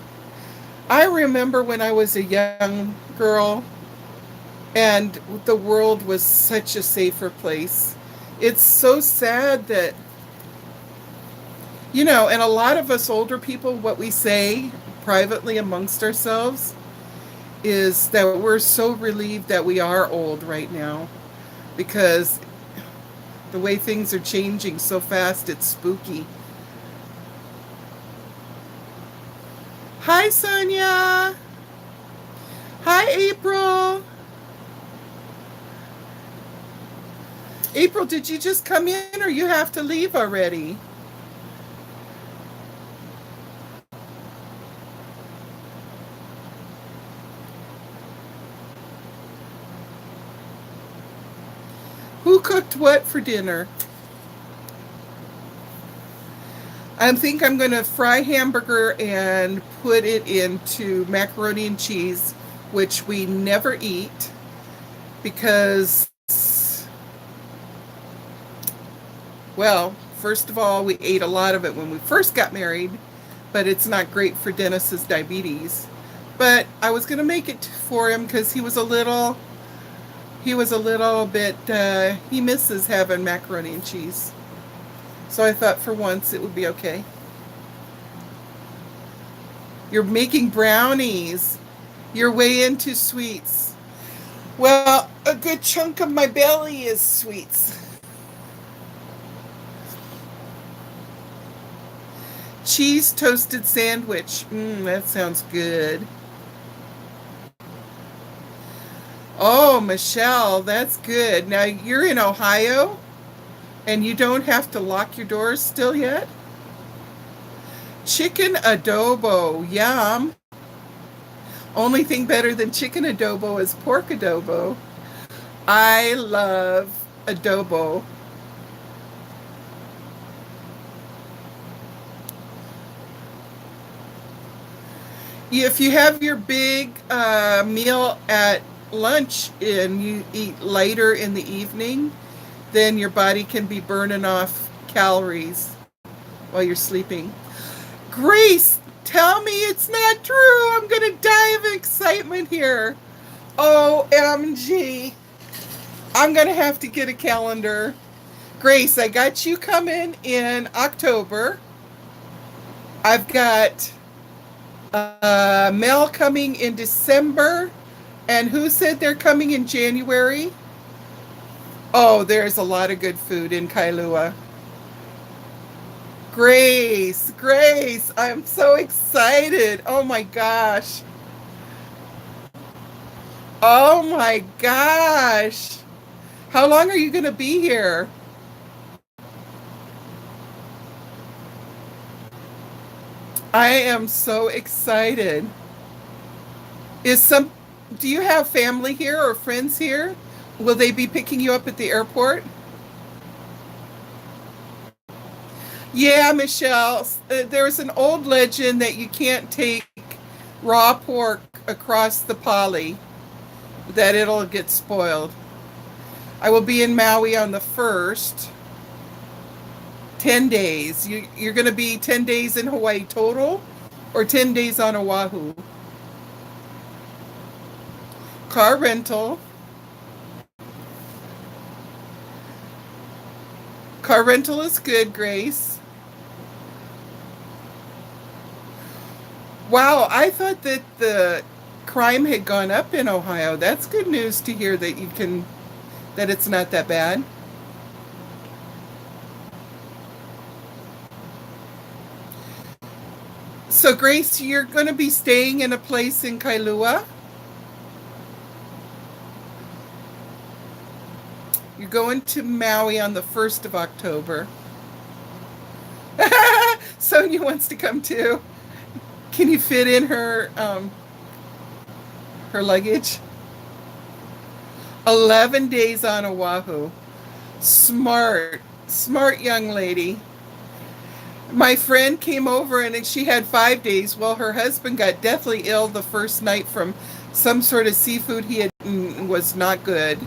I remember when I was a young girl and the world was such a safer place. It's so sad that, and a lot of us older people, what we say privately amongst ourselves is that we're so relieved that we are old right now because the way things are changing so fast, it's spooky. Hi, Sonia. Hi, April. April, did you just come in or you have to leave already? Who cooked what for dinner? I think I'm going to fry hamburger and put it into macaroni and cheese, which we never eat because, well, first of all, we ate a lot of it when we first got married, but it's not great for Dennis's diabetes. But I was going to make it for him because he was a little bit, he misses having macaroni and cheese. So I thought for once it would be okay. You're making brownies. You're way into sweets. Well, a good chunk of my belly is sweets. Cheese toasted sandwich. That sounds good. Oh, Michelle, that's good. Now you're in Ohio and you don't have to lock your doors still yet? Chicken adobo. Yum. Only thing better than chicken adobo is pork adobo. I love adobo. If you have your big meal at lunch and you eat lighter in the evening, then your body can be burning off calories while you're sleeping. Grace, tell me it's not true. I'm going to die of excitement here. OMG. I'm going to have to get a calendar. Grace, I got you coming in October. I've got Mel coming in December. And who said they're coming in January? Oh, there's a lot of good food in Kailua. Grace, I'm so excited. Oh my gosh. Oh my gosh. How long are you going to be here? I am so excited. Is some Do you have family here or friends here? Will they be picking you up at the airport? Yeah, Michelle, there's an old legend that you can't take raw pork across the poly, that it'll get spoiled. I will be in Maui on the 1st, 10 days. You're going to be 10 days in Hawaii total or 10 days on Oahu? Car rental. Car rental is good, Grace. Wow, I thought that the crime had gone up in Ohio. That's good news to hear that it's not that bad. So, Grace, you're going to be staying in a place in Kailua? You're going to Maui on the 1st of October. Sonia wants to come too. Can you fit in her luggage? 11 days on Oahu. Smart young lady. My friend came over and she had 5 days. Well, her husband got deathly ill the first night from some sort of seafood he had eaten was not good.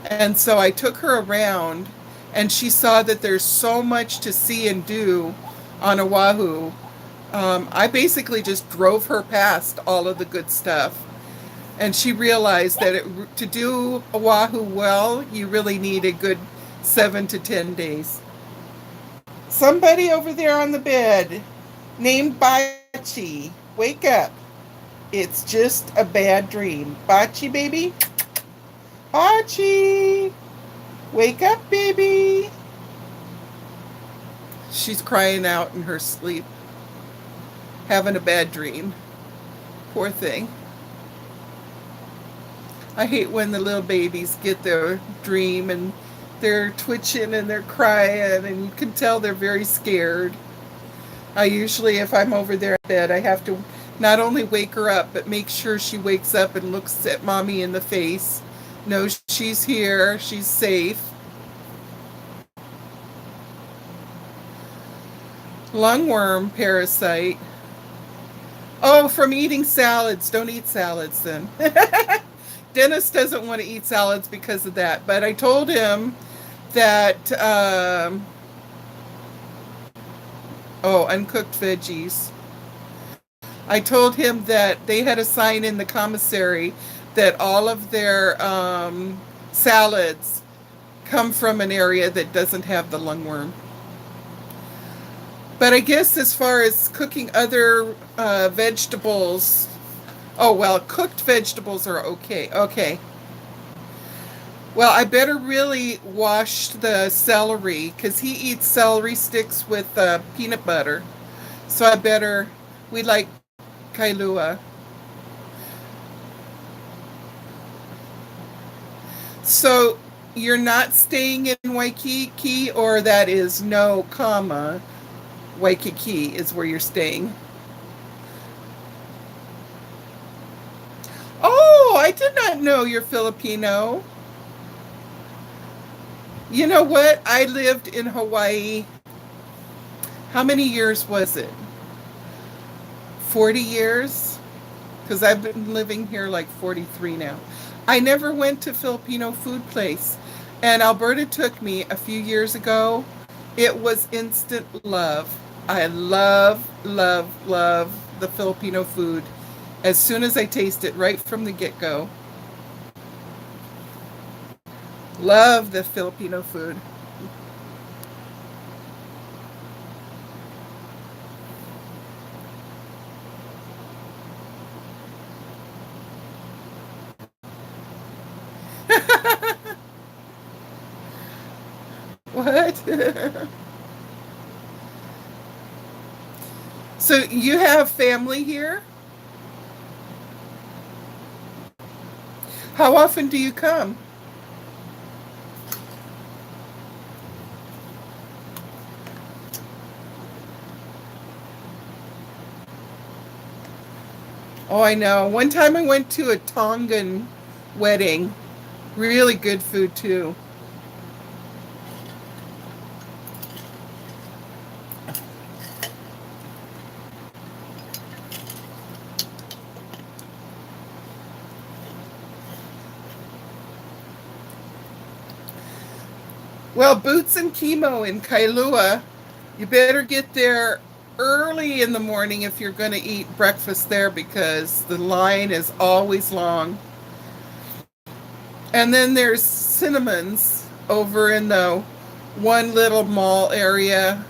And so I took her around and she saw that there's so much to see and do on Oahu. I basically just drove her past all of the good stuff. And she realized that to do Oahu well, you really need a good 7 to 10 days. Somebody over there on the bed named Bachi, wake up. It's just a bad dream. Bachi, baby. Bachi, wake up, baby. She's crying out in her sleep, having a bad dream. Poor thing. I hate when the little babies get their dream and they're twitching and they're crying and you can tell they're very scared. I usually, if I'm over there in bed, I have to not only wake her up, but make sure she wakes up and looks at mommy in the face, knows she's here, she's safe. Lungworm parasite. Oh, from eating salads. Don't eat salads then. Dennis doesn't want to eat salads because of that. But I told him that, uncooked veggies. I told him that they had a sign in the commissary that all of their salads come from an area that doesn't have the lungworm. But I guess as far as cooking other vegetables, oh, well, cooked vegetables are okay. Okay. Well, I better really wash the celery because he eats celery sticks with peanut butter. So we like kailua. So you're not staying in Waikiki, or that is no, comma, Waikiki is where you're staying. Oh, I did not know you're Filipino. You know what? I lived in Hawaii. How many years was it? 40 years? Because I've been living here like 43 now. I never went to Filipino food place. And Alberta took me a few years ago. It was instant love. I love, love, love the Filipino food as soon as I taste it right from the get-go. Love the Filipino food. What? So you have family here? How often do you come? Oh, I know. One time I went to a Tongan wedding. Really good food, too. Well, Boots and Chemo in Kailua, you better get there early in the morning if you're going to eat breakfast there because the line is always long. And then there's Cinnamon's over in the one little mall area.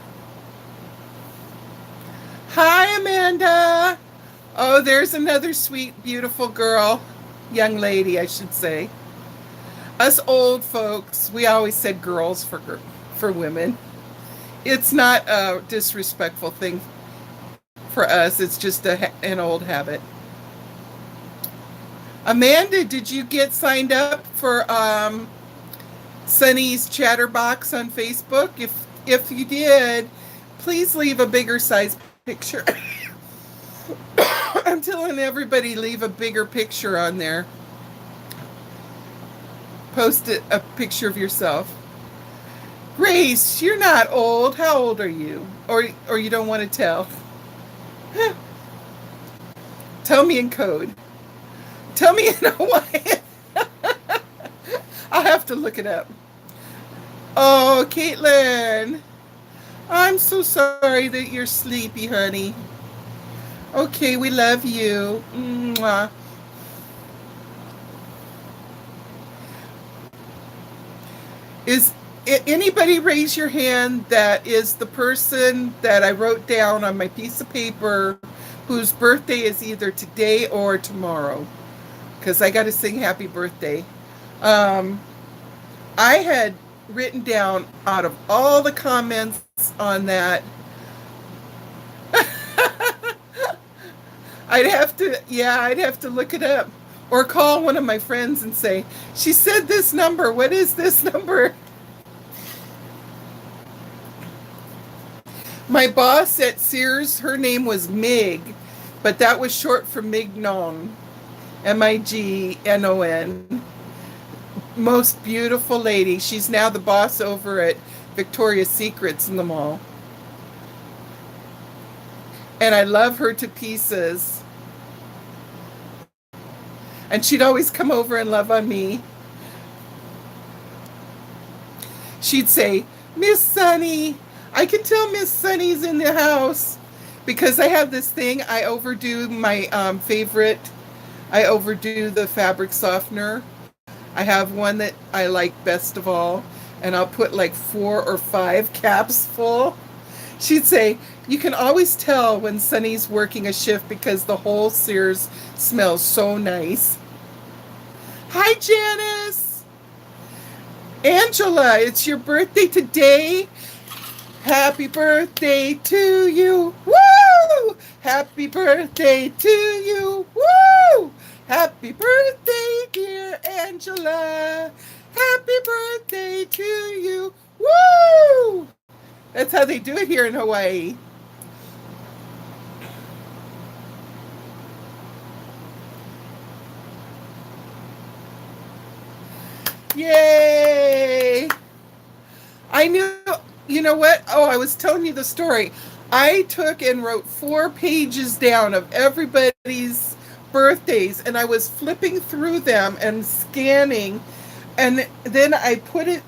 Hi, Amanda. Oh, there's another sweet, beautiful girl. Young lady, I should say. Us old folks, we always said girls for women. It's not a disrespectful thing for us. It's just an old habit. Amanda, did you get signed up for Sunny's Chatterbox on Facebook? If you did, please leave a bigger size picture. I'm telling everybody, leave a bigger picture on there. Post a picture of yourself. Grace, you're not old. How old are you? Or you don't want to tell? Tell me in code. Tell me in Hawaiian. I'll have to look it up. Oh, Caitlin. I'm so sorry that you're sleepy, honey. Okay, we love you. Mwah. Is anybody raise your hand that is the person that I wrote down on my piece of paper whose birthday is either today or tomorrow? Because I got to sing happy birthday. Um, I had written down out of all the comments on that, I'd have to look it up or call one of my friends and say, she said this number. What is this number? My boss at Sears, her name was Mig, but that was short for Mignon, Mignon. Most beautiful lady. She's now the boss over at Victoria's Secrets in the mall. And I love her to pieces. And she'd always come over and love on me. She'd say, Miss Sunny, I can tell Miss Sunny's in the house because I have this thing. I overdo my favorite. I overdo the fabric softener. I have one that I like best of all, and I'll put like 4 or 5 caps full. She'd say, you can always tell when Sunny's working a shift because the whole Sears smells so nice. Hi, Janice. Angela, it's your birthday today. Happy birthday to you. Woo! Happy birthday to you. Woo! Happy birthday, dear Angela. Happy birthday to you. Woo! That's how they do it here in Hawaii. Yay! I knew, you know what? Oh, I was telling you the story. I took and wrote 4 pages down of everybody's birthdays, and I was flipping through them and scanning, and then I put it,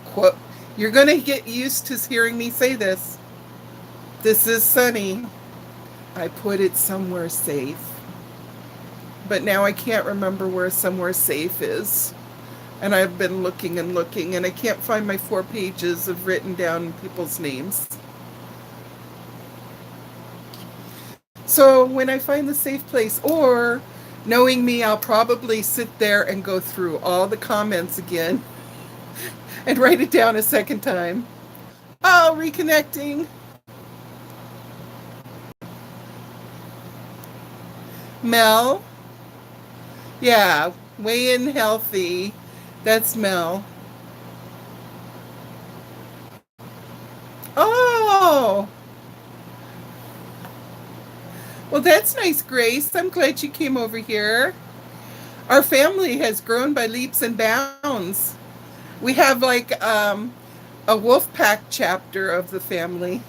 quote, you're going to get used to hearing me say this. This is Sunny. I put it somewhere safe. But now I can't remember where somewhere safe is. And I've been looking and looking, and I can't find my 4 pages of written down people's names. So when I find the safe place, or knowing me, I'll probably sit there and go through all the comments again and write it down a second time. Oh, reconnecting. Mel. Yeah, weigh in healthy. That's Mel. Oh. Well, that's nice, Grace. I'm glad you came over here. Our family has grown by leaps and bounds. We have like a wolf pack chapter of the family.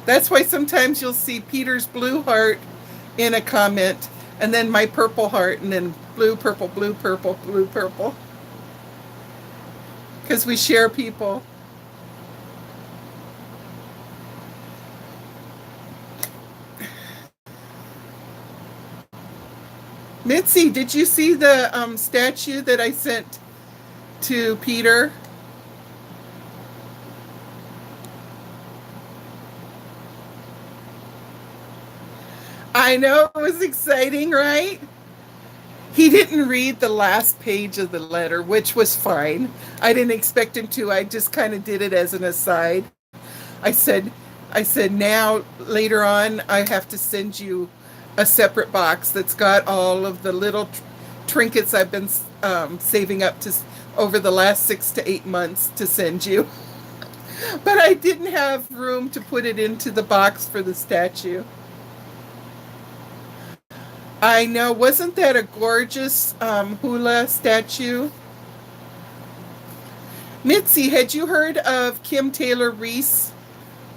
That's why sometimes you'll see Peter's blue heart in a comment, and then my purple heart, and then blue, purple, blue, purple, blue, purple. Because we share people. Mitzi, did you see the statue that I sent to Peter? I know, it was exciting, right? He didn't read the last page of the letter, which was fine. I didn't expect him to. I just kind of did it as an aside. I said, now later on, I have to send you a separate box that's got all of the little trinkets I've been saving up to over the last 6 to 8 months to send you. But I didn't have room to put it into the box for the statue. I know. Wasn't that a gorgeous hula statue? Mitzi, had you heard of Kim Taylor Reese,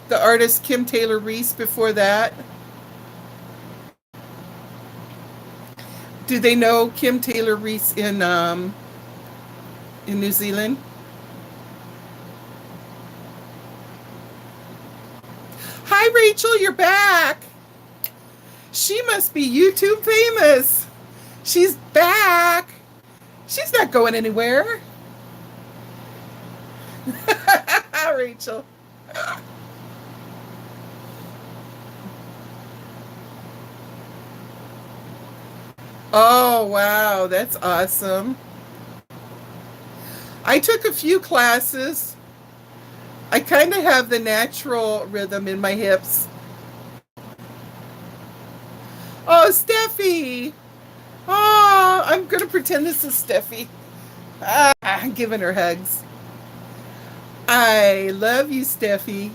the artist Kim Taylor Reese before that? Do they know Kim Taylor Reese in New Zealand? Hi Rachel, you're back. She must be YouTube famous. She's back. She's not going anywhere. Rachel. Oh, wow, that's awesome. I took a few classes. I kind of have the natural rhythm in my hips. Oh, Steffi. Oh, I'm going to pretend this is Steffi. I'm giving her hugs. I love you, Steffi.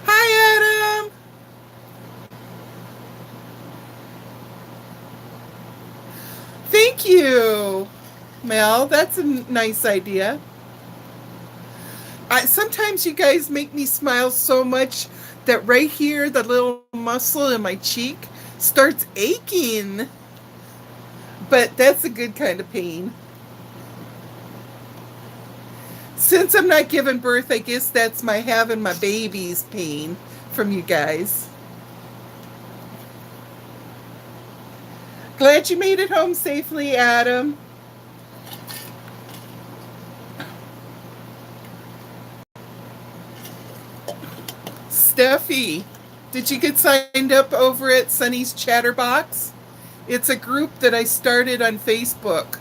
Hi, Adam. Thank you, Mel. That's a nice idea. Sometimes you guys make me smile so much that right here, the little muscle in my cheek starts aching. But that's a good kind of pain. Since I'm not giving birth, I guess that's my having my baby's pain from you guys. Glad you made it home safely, Adam. Steffi, did you get signed up over at Sunny's Chatterbox? It's a group that I started on Facebook.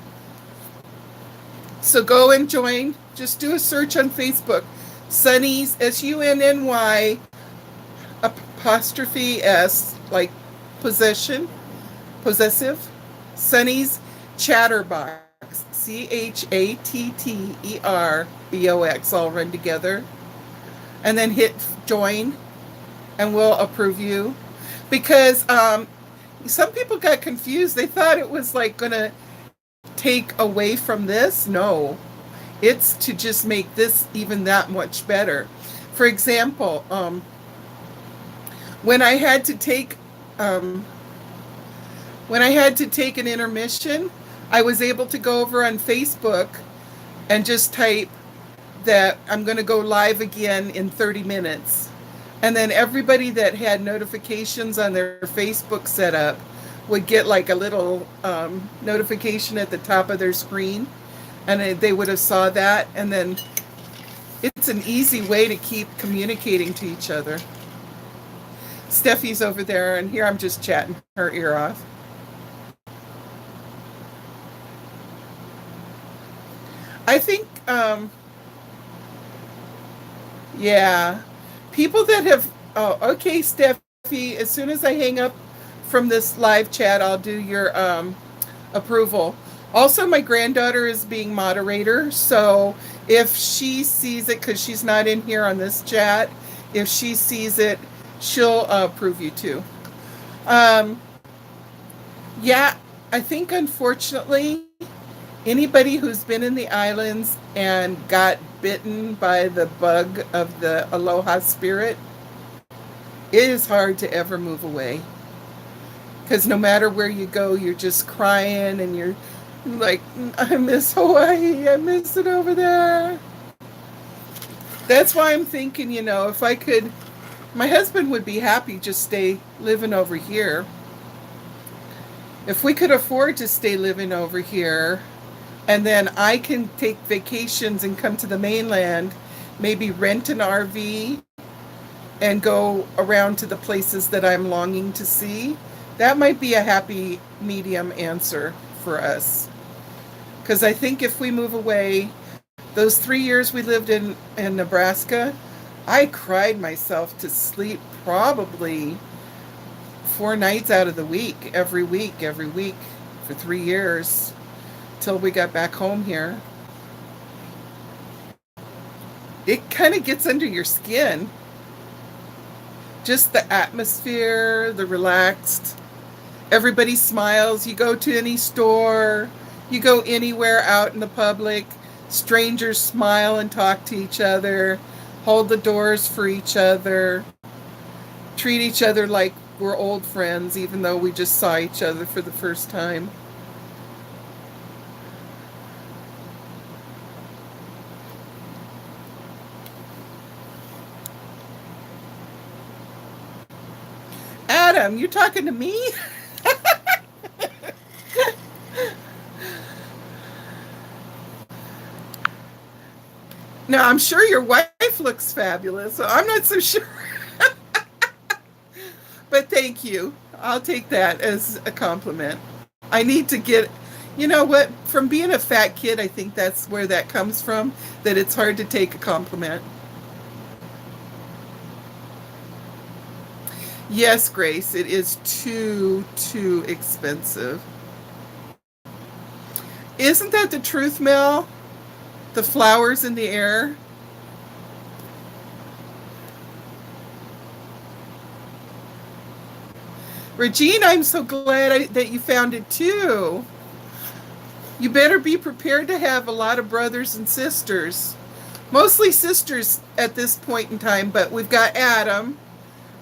So go and join. Just do a search on Facebook. Sunny's, Sunny apostrophe S, like possession, possessive. Sunny's Chatterbox. Chatterbox, all run together. And then hit join, and we'll approve you. Because some people got confused. They thought it was like going to take away from this. No, it's to just make this even that much better. For example, when I had to take an intermission, I was able to go over on Facebook and just type that I'm going to go live again in 30 minutes. And then everybody that had notifications on their Facebook set up would get like a little notification at the top of their screen, and they would have saw that. And then it's an easy way to keep communicating to each other. Steffi's over there, and here I'm just chatting her ear off. I think, yeah, people that have, oh, okay, Steffi, as soon as I hang up from this live chat, I'll do your approval. Also, my granddaughter is being moderator, so if she sees it, because she's not in here on this chat, if she sees it, she'll approve you too. Yeah, I think unfortunately, anybody who's been in the islands and got bitten by the bug of the aloha spirit, it is hard to ever move away. Because no matter where you go, you're just crying and you're like, I miss Hawaii, I miss it over there. That's why I'm thinking, if I could, my husband would be happy just stay living over here. If we could afford to stay living over here, and then I can take vacations and come to the mainland, maybe rent an RV and go around to the places that I'm longing to see, that might be a happy medium answer for us. Because I think if we move away, those 3 years we lived in Nebraska, I cried myself to sleep probably 4 nights out of the week, every week, for 3 years, till we got back home here. It kind of gets under your skin. Just the atmosphere, the relaxed. Everybody smiles. You go to any store, you go anywhere out in the public, strangers smile and talk to each other, hold the doors for each other, treat each other like we're old friends, even though we just saw each other for the first time. Adam, you talking to me? Now, I'm sure your wife looks fabulous, so I'm not so sure. But thank you. I'll take that as a compliment. I need to get, you know what, from being a fat kid, I think that's where that comes from, that it's hard to take a compliment. Yes, Grace, it is too expensive. Isn't that the truth, Mel? The flowers in the air? Regine, I'm so glad that you found it too. You better be prepared to have a lot of brothers and sisters. Mostly sisters at this point in time, but we've got Adam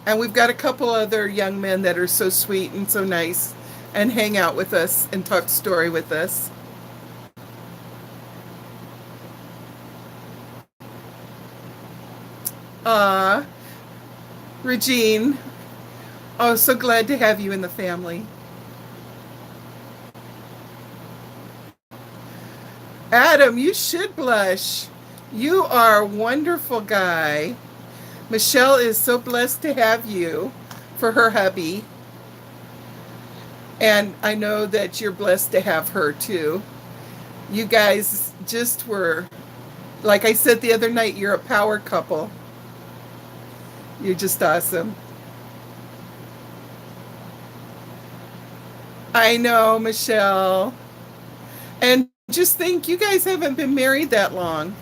and we've got a couple other young men that are so sweet and so nice and hang out with us and talk story with us. Ah, Regine, oh, so glad to have you in the family. Adam, you should blush. You are a wonderful guy. Michelle is so blessed to have you for her hubby. And I know that you're blessed to have her too. You guys just were, like I said the other night, you're a power couple. You're just awesome. I know, Michelle. And just think, you guys haven't been married that long.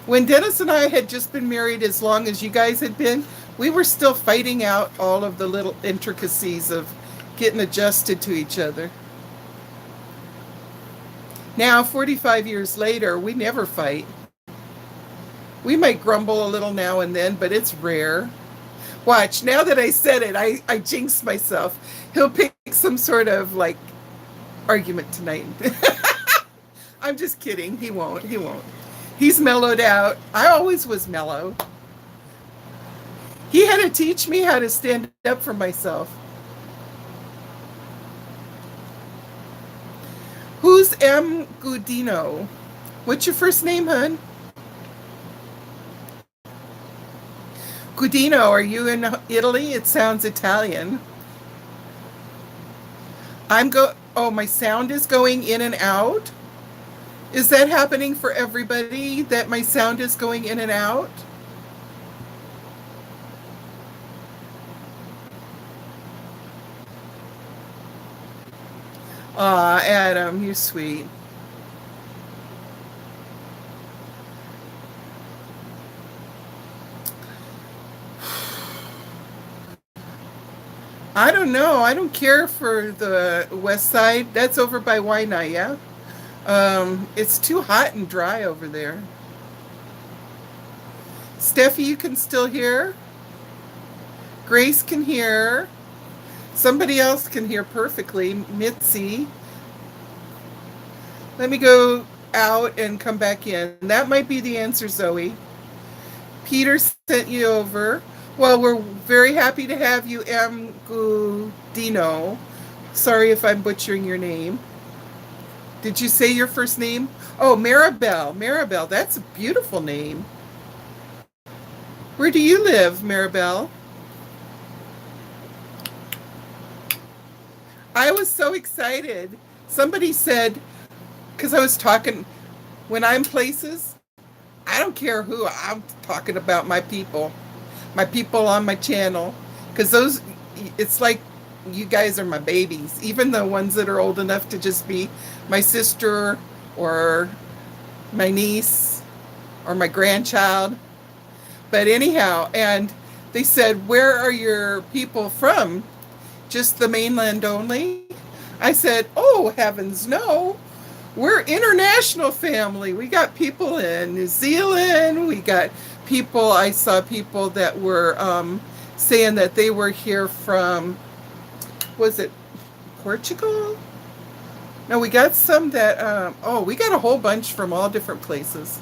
When Dennis and I had just been married as long as you guys had been, we were still fighting out all of the little intricacies of getting adjusted to each other. Now, 45 years later, we never fight. We might grumble a little now and then, but it's rare. Watch, now that I said it, I jinxed myself. He'll pick some sort of like argument tonight. I'm just kidding. He won't. He won't. He's mellowed out. I always was mellow. He had to teach me how to stand up for myself. Who's M. Gudino? What's your first name, hun? Gudino, are you in Italy? It sounds Italian. Oh, my sound is going in and out. Is that happening for everybody, that my sound is going in and out? Aw, Adam, you're sweet. I don't know. I don't care for the west side. That's over by Waianae, yeah? It's too hot and dry over there. Steffi, you can still hear. Grace can hear. Somebody else can hear perfectly. Mitzi. Let me go out and come back in. That might be the answer, Zoe. Peter sent you over. Well, we're very happy to have you, M. Gudino. Sorry if I'm butchering your name. Did you say your first name? Oh, Maribel. Maribel, that's a beautiful name. Where do you live, Maribel? I was so excited. Somebody said, because I was talking, when I'm places, I don't care who, I'm talking about my people on my channel. Because it's like you guys are my babies, even the ones that are old enough to just be my sister or my niece or my grandchild. But anyhow, and They said, "Where are your people from? Just the mainland only?" I said, "Oh, heavens no. We're international family. We got people in New Zealand. We got people, I saw people that were saying that they were here from, was it Portugal? No, we got some that, oh, we got a whole bunch from all different places.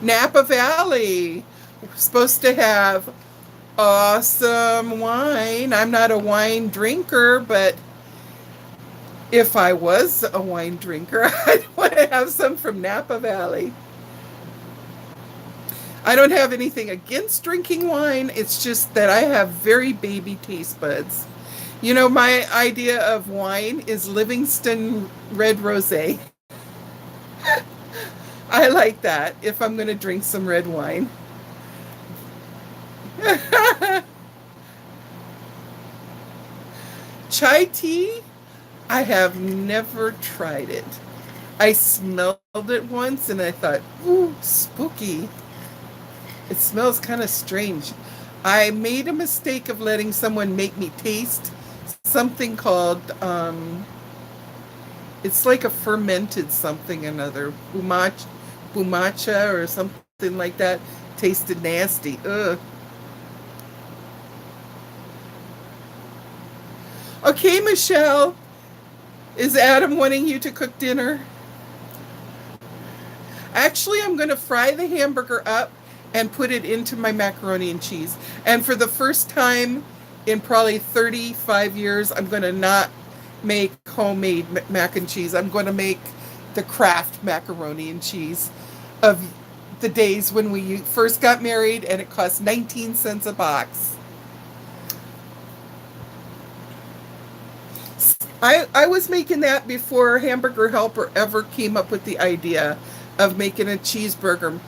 Napa Valley. We're supposed to have awesome wine. I'm not a wine drinker, but if I was a wine drinker, I'd want to have some from Napa Valley. I don't have anything against drinking wine. It's just that I have very baby taste buds. You know, my idea of wine is Livingston red rosé. I like that if I'm going to drink some red wine. Chai tea, I have never tried it. I smelled it once and I thought, ooh, spooky. It smells kind of strange. I made a mistake of letting someone make me taste something called, it's like a fermented something another, bumacha or something like that. Tasted nasty. Ugh. Okay, Michelle, is Adam wanting you to cook dinner? Actually, I'm going to fry the hamburger up and put it into my macaroni and cheese. And for the first time in probably 35 years, I'm going to not make homemade mac and cheese. I'm going to make the Kraft macaroni and cheese of the days when we first got married and it cost 19 cents a box. I was making that before Hamburger Helper ever came up with the idea of making a cheeseburger.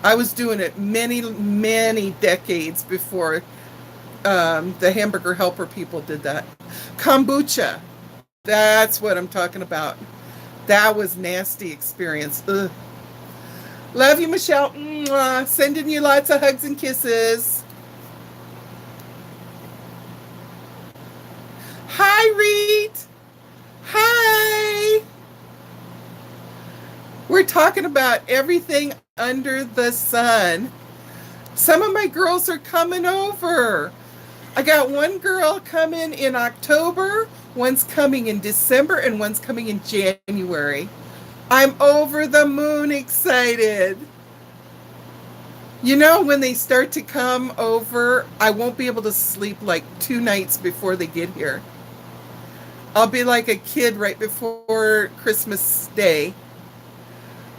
I was doing it many, many decades before the Hamburger Helper people did that. Kombucha, that's what I'm talking about. That was nasty experience. Ugh. Love you, Michelle. Mwah. Sending you lots of hugs and kisses. Hi, Reed. Hi. We're talking about everything under the sun. Some of my girls are coming over. I got one girl coming in October, one's coming in December, and one's coming in January. I'm over the moon excited. You know, when they start to come over, I won't be able to sleep like 2 nights before they get here. I'll be like a kid right before Christmas Day.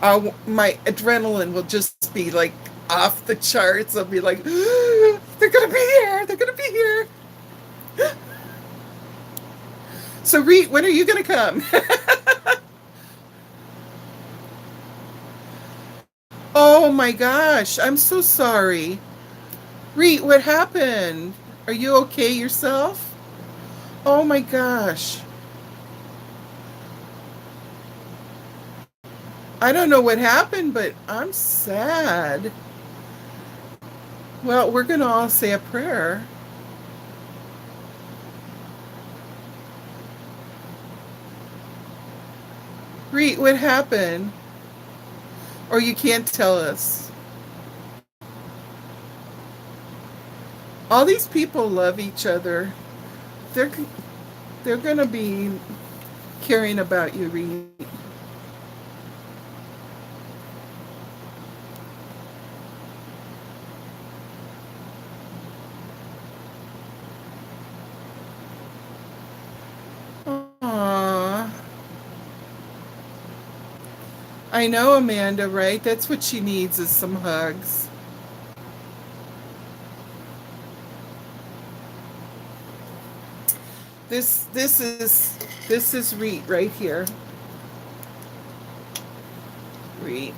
My adrenaline will just be like off the charts. I'll be like, they're going to be here. They're going to be here. So, Reet, when are you going to come? Oh my gosh, I'm so sorry. Reet, what happened? Are you okay yourself? Oh my gosh. I don't know what happened, but I'm sad. Well, we're going to all say a prayer. Reet, what happened? Or you can't tell us. All these people love each other. They're they're going to be caring about you, Reet. Aww. I know, Amanda, right? That's what she needs is some hugs. This is Reet right here. Reet.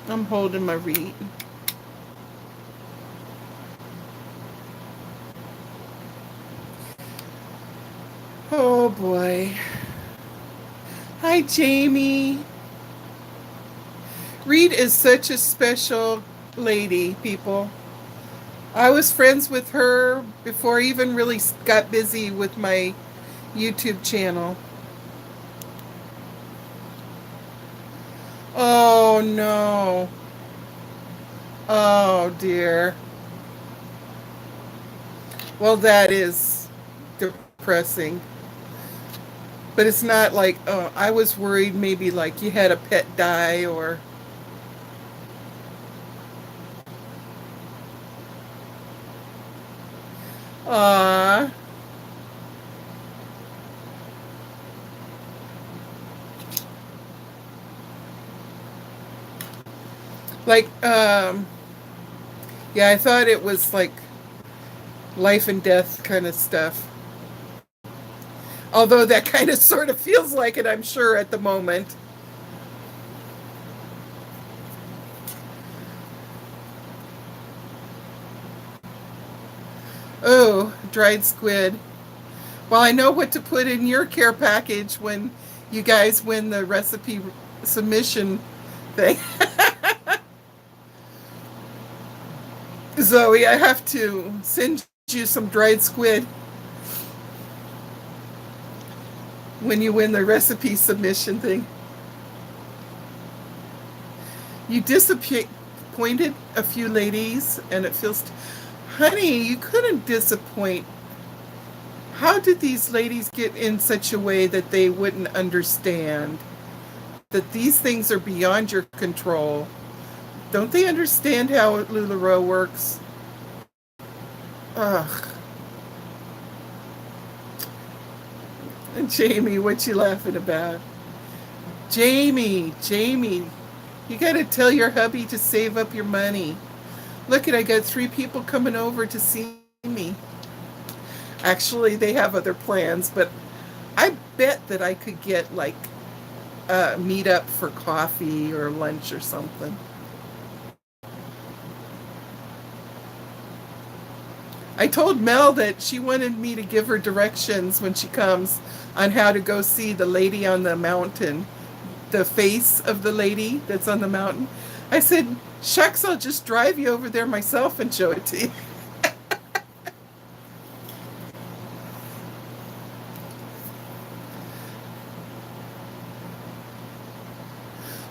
I'm holding my Reet. Oh boy. Hi, Jamie. Reed is such a special lady, people. I was friends with her before I even really got busy with my YouTube channel. Oh no. Oh dear. Well, that is depressing. But it's not like, oh, I was worried maybe like you had a pet die or. Ah. Like, yeah, I thought it was like life and death kind of stuff. Although that kind of sort of feels like it, I'm sure, at the moment. Oh, dried squid. Well, I know what to put in your care package when you guys win the recipe submission thing. Zoe, I have to send you some dried squid when you win the recipe submission thing. You disappointed a few ladies, and it feels. Honey, you couldn't disappoint. How did these ladies get in such a way that they wouldn't understand that these things are beyond your control? Don't they understand how LuLaRoe works? Ugh. And Jamie, what you laughing about? Jamie, you got to tell your hubby to save up your money. Look at, I got 3 people coming over to see me. Actually, they have other plans, but I bet that I could get like a meet up for coffee or lunch or something. I told Mel that she wanted me to give her directions when she comes on how to go see the lady on the mountain, the face of the lady that's on the mountain. I said, shucks, I'll just drive you over there myself and show it to you.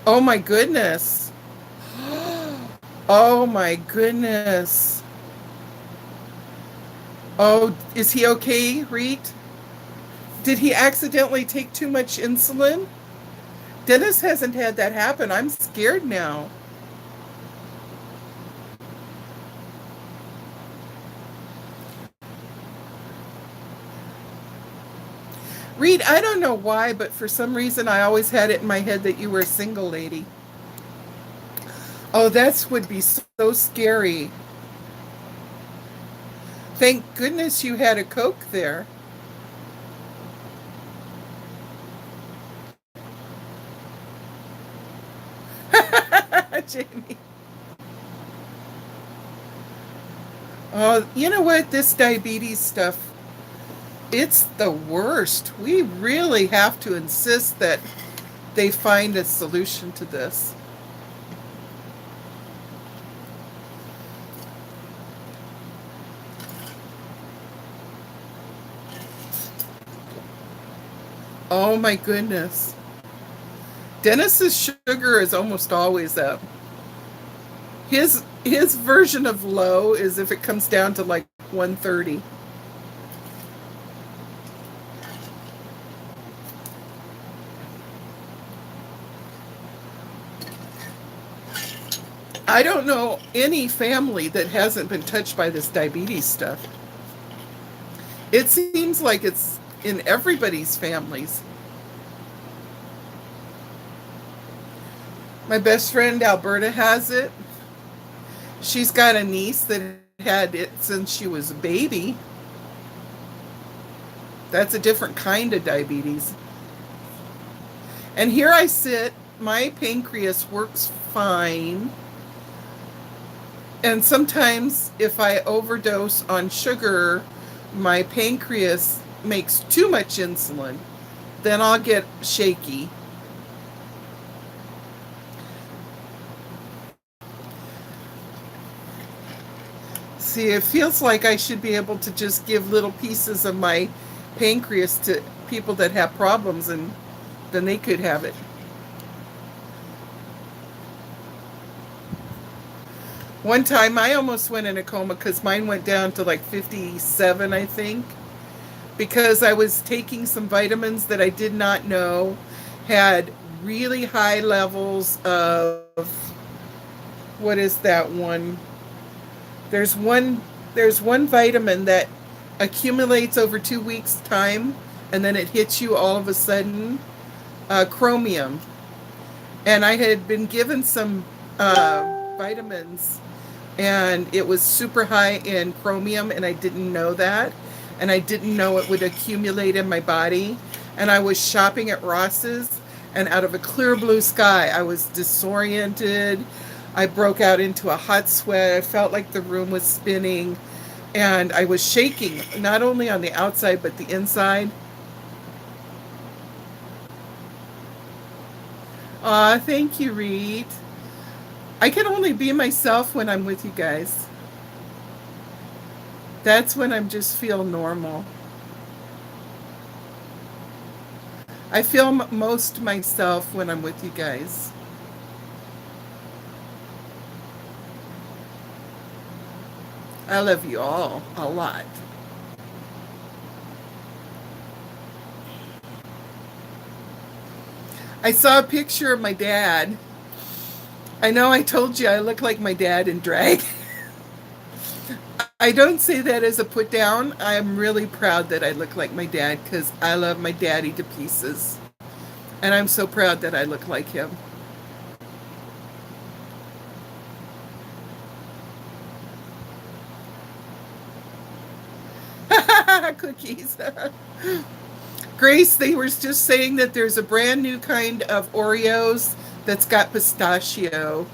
Oh my goodness. Oh my goodness. Oh, is he okay, Reet? Did he accidentally take too much insulin? Dennis hasn't had that happen. I'm scared now. Reed, I don't know why, but for some reason I always had it in my head that you were a single lady. Oh, that would be so scary. Thank goodness you had a Coke there. Jamie. Oh, you know what? This diabetes stuff, it's the worst. We really have to insist that they find a solution to this. Oh my goodness. Dennis's sugar is almost always up. His version of low is if it comes down to like 130. I don't know any family that hasn't been touched by this diabetes stuff. It seems like it's in everybody's families. My best friend Alberta has it. She's got a niece that had it since she was a baby. That's a different kind of diabetes. And here I sit, my pancreas works fine. And sometimes if I overdose on sugar, my pancreas makes too much insulin. Then I'll get shaky. See, it feels like I should be able to just give little pieces of my pancreas to people that have problems and then they could have it. One time I almost went in a coma because mine went down to like 57, I think, because I was taking some vitamins that I did not know had really high levels of what is that one? There's one there's one vitamin that accumulates over 2 weeks time and then it hits you all of a sudden, chromium. And I had been given some vitamins and it was super high in chromium and I didn't know that, and I didn't know it would accumulate in my body, and I was shopping at Ross's and out of a clear blue sky I was disoriented. I broke out into a hot sweat. I felt like the room was spinning and I was shaking not only on the outside but the inside. Aw, thank you, Reed. I can only be myself when I'm with you guys. That's when I'm just feel normal. I feel most myself when I'm with you guys. I love you all a lot. I saw a picture of my dad. I know I told you I look like my dad in drag. I don't say that as a put down. I am really proud that I look like my dad because I love my daddy to pieces. And I'm so proud that I look like him. Cookies. Grace, they were just saying that there's a brand new kind of Oreos that's got pistachio.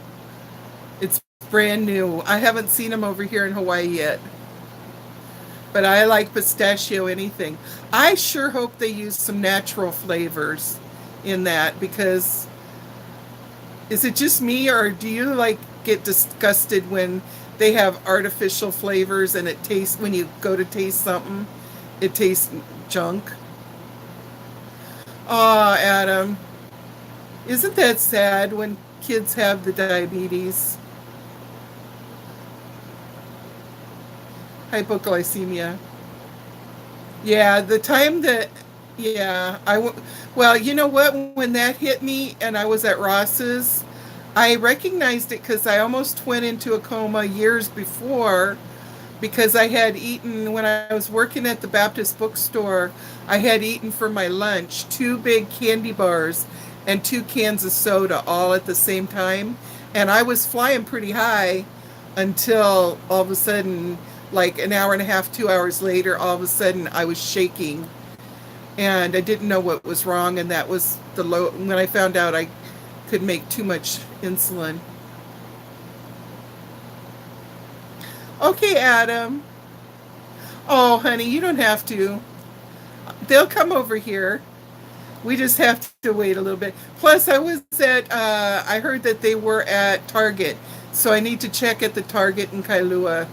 It's brand new. I haven't seen them over here in Hawaii yet. But I like pistachio anything. I sure hope they use some natural flavors in that, because is it just me or do you like get disgusted when they have artificial flavors and it tastes, when you go to taste something, it tastes junk? Oh, Adam, isn't that sad when kids have the diabetes? Hypoglycemia. Yeah, the time that, yeah, well, you know what? When that hit me and I was at Ross's, I recognized it because I almost went into a coma years before because I had eaten, when I was working at the Baptist bookstore, I had eaten for my lunch 2 big candy bars and 2 cans of soda all at the same time. And I was flying pretty high until all of a sudden, like an hour and a half, 2 hours later, all of a sudden I was shaking and I didn't know what was wrong. And that was the low, when I found out I could make too much insulin. Okay, Adam. Oh, honey, you don't have to. They'll come over here. We just have to wait a little bit. Plus, I heard that they were at Target. So I need to check at the Target in Kailua,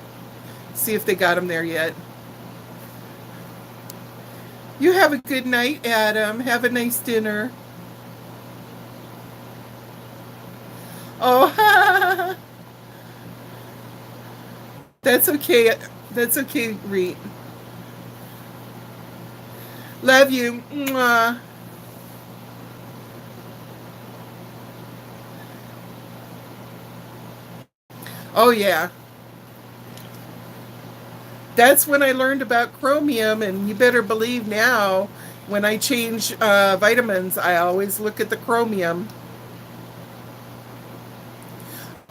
see if they got them there yet. You have a good night, Adam. Have a nice dinner. Oh, that's okay. That's okay, Reet. Love you. Mwah. Oh, yeah. That's when I learned about chromium, and you better believe now, when I change vitamins, I always look at the chromium.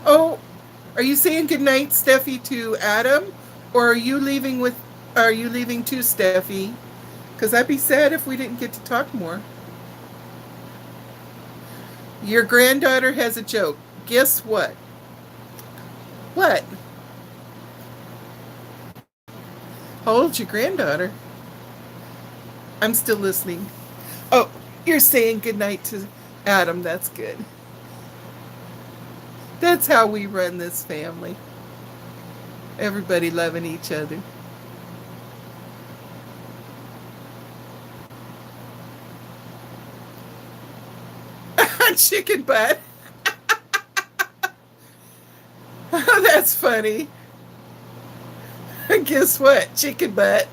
Oh, are you saying goodnight, Steffi, to Adam? Or are you leaving too, Steffi? Because I'd be sad if we didn't get to talk more. Your granddaughter has a joke. Guess what? What? How old's your granddaughter? I'm still listening. Oh, you're saying goodnight to Adam. That's good. That's how we run this family. Everybody loving each other. Chicken butt. That's funny. Guess what? Chicken butt.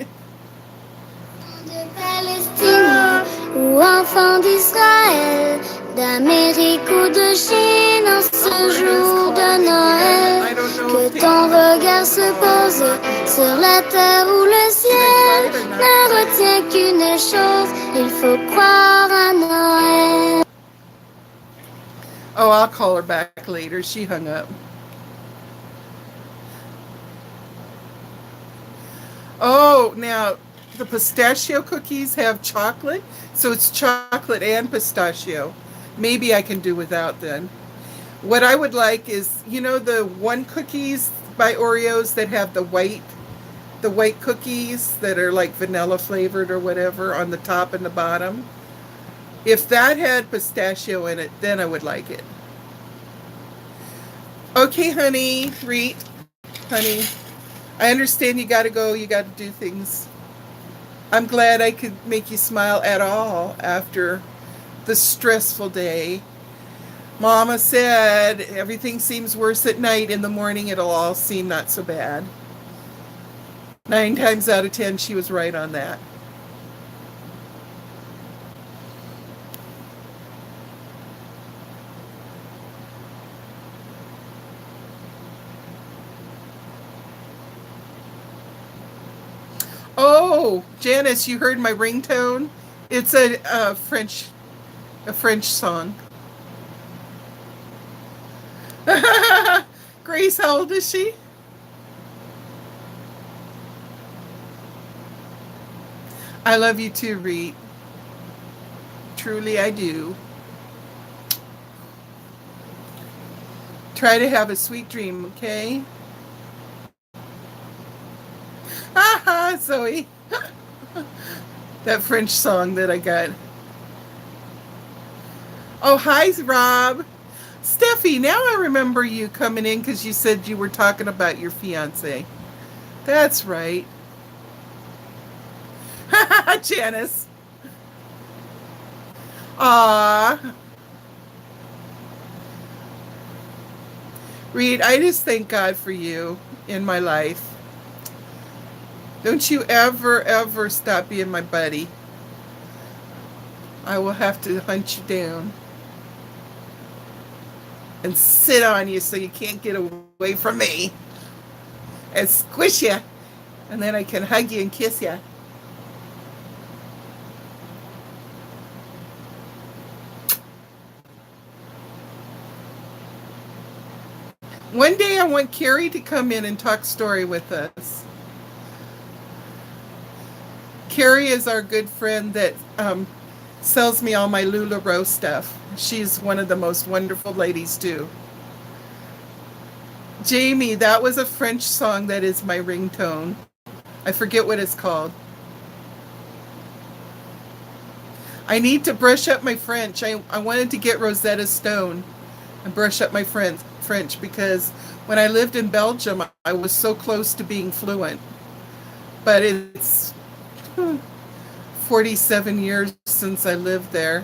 De Palestine ou enfants d'Israël, d'Amérique ou de Chine, en ce jour de Noël, que ton regard se pose sur la terre ou le ciel, ne retient qu'une chose, il faut croire à Noël. Oh, I'll call her back later. She hung up. Oh, now the pistachio cookies have chocolate, so it's chocolate and pistachio. Maybe I can do without then. What I would like is, you know, the one cookies by Oreos that have the white cookies that are like vanilla flavored or whatever on the top and the bottom. If that had pistachio in it, then I would like it. Okay, honey, Reet, honey, I understand you got to go. You got to do things. I'm glad I could make you smile at all after the stressful day. Mama said everything seems worse at night. In the morning, it'll all seem not so bad. 9 times out of 10, she was right on that. Oh, Janice, you heard my ringtone? It's a French song. Grace, how old is she? I love you too, Reet. Truly, I do. Try to have a sweet dream, okay? Haha, Zoe. That French song that I got. Oh, hi, Rob. Steffi, now I remember you coming in because you said you were talking about your fiance. That's right. Janice. Aw. Reed, I just thank God for you in my life. Don't you ever, ever stop being my buddy. I will have to hunt you down and sit on you so you can't get away from me and squish you, and then I can hug you and kiss you. One day I want Carrie to come in and talk story with us. Carrie is our good friend that sells me all my LuLaRoe stuff. She's one of the most wonderful ladies too. Jamie, that was a French song that is my ringtone. I forget what it's called. I need to brush up my French. I wanted to get Rosetta Stone and brush up my French because when I lived in Belgium, I was so close to being fluent. But it's 47 years since I lived there.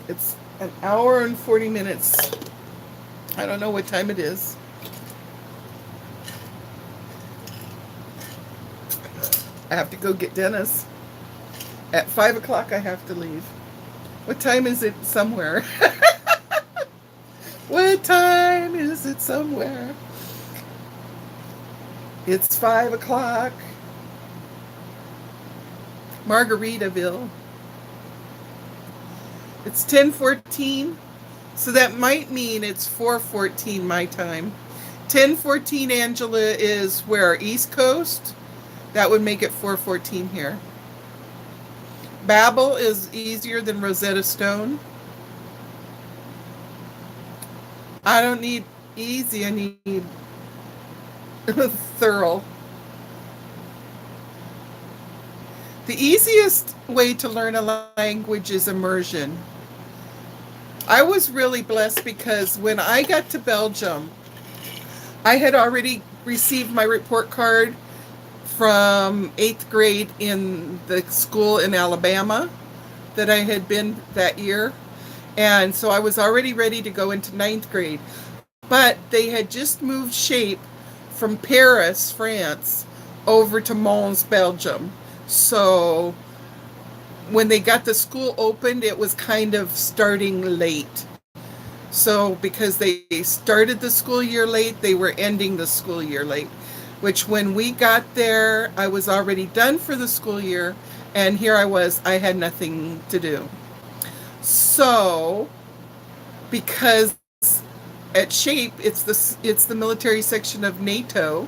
It's an hour and 40 minutes. I don't know what time it is. I have to go get Dennis. At 5 o'clock I have to leave. What time is it somewhere? What time is it somewhere? It's 5 o'clock. Margaritaville. It's 10:14, so that might mean it's 4:14 my time. 10:14 Angela is where? East Coast? That would make it 4:14 here. Babel is easier than Rosetta Stone. I don't need easy, I need thorough. The easiest way to learn a language is immersion. I was really blessed because when I got to Belgium, I had already received my report card from eighth grade in the school in Alabama that I had been that year. And so I was already ready to go into ninth grade. But they had just moved shape from Paris, France, over to Mons, Belgium. So when they got the school opened, it was kind of starting late. So because they started the school year late, they were ending the school year late, which when we got there, I was already done for the school year. And here I was, I had nothing to do. So because at SHAPE, it's the military section of NATO.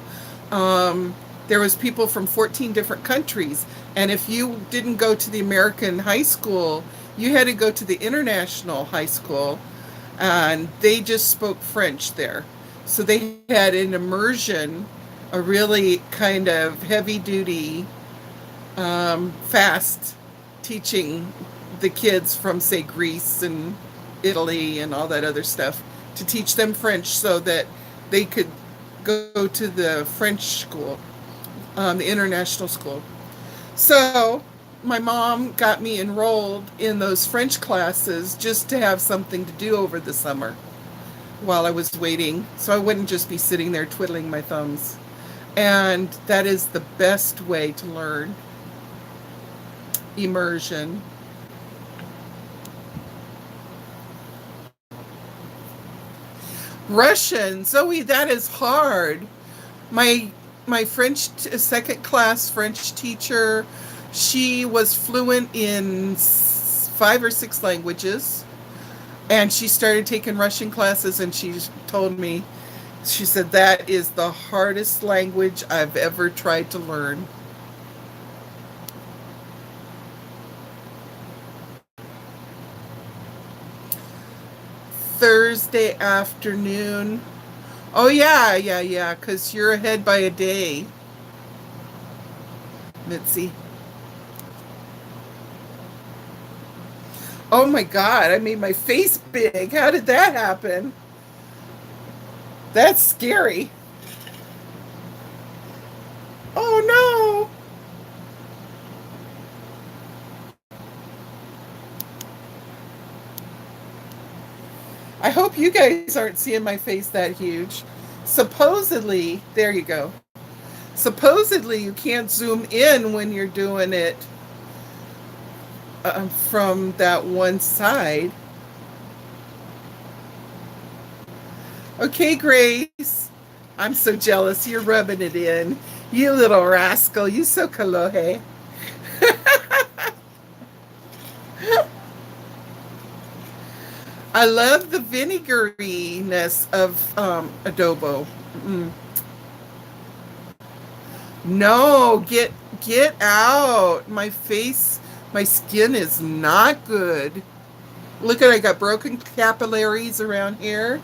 There was people from 14 different countries, and if you didn't go to the American high school, you had to go to the international high school, and they just spoke French there. So they had an immersion, a really kind of heavy duty, fast teaching the kids from, say, Greece and Italy and all that other stuff, to teach them French so that they could go to the French school, the international school. So my mom got me enrolled in those French classes just to have something to do over the summer while I was waiting, so I wouldn't just be sitting there twiddling my thumbs. And that is the best way to learn immersion. Russian, Zoe, that is hard. My my French second class French teacher, she was fluent in 5 or 6 languages, and she started taking Russian classes, and she told me, she said, that is the hardest language I've ever tried to learn. Thursday afternoon. Oh, yeah, yeah, yeah, because you're ahead by a day, Mitzi. Oh my God, I made my face big. How did that happen? That's scary. Oh no. I hope you guys aren't seeing my face that huge. Supposedly, there you go. Supposedly, you can't zoom in when you're doing it from that one side. Okay, Grace. I'm so jealous. You're rubbing it in. You little rascal. You so kalohe. I love the vinegariness of adobo. Mm. No, get out. My face, my skin is not good. Look at, I got broken capillaries around here.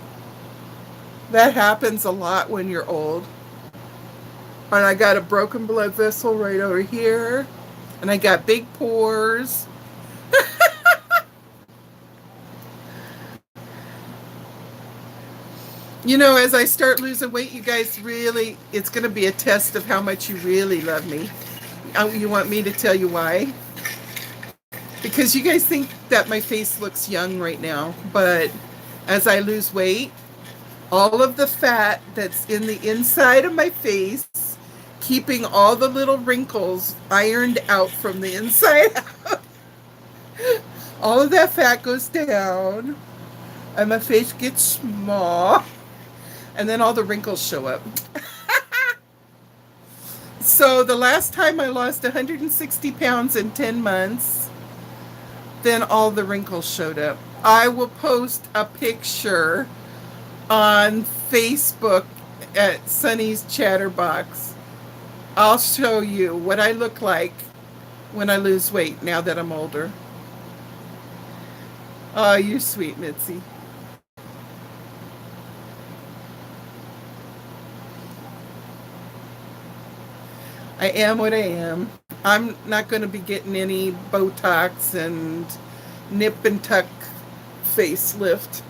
That happens a lot when you're old. And I got a broken blood vessel right over here. And I got big pores. You know, as I start losing weight, you guys really, it's going to be a test of how much you really love me. You want me to tell you why? Because you guys think that my face looks young right now, but as I lose weight, all of the fat that's in the inside of my face, keeping all the little wrinkles ironed out from the inside out, all of that fat goes down, and my face gets small, and then all the wrinkles show up. So the last time I lost 160 pounds in 10 months, then all the wrinkles showed up. I will post a picture on Facebook at Sunny's Chatterbox. I'll show you what I look like when I lose weight now that I'm older. Oh, you're sweet, Mitzi. I am what I am. I'm not going to be getting any Botox and nip and tuck facelift.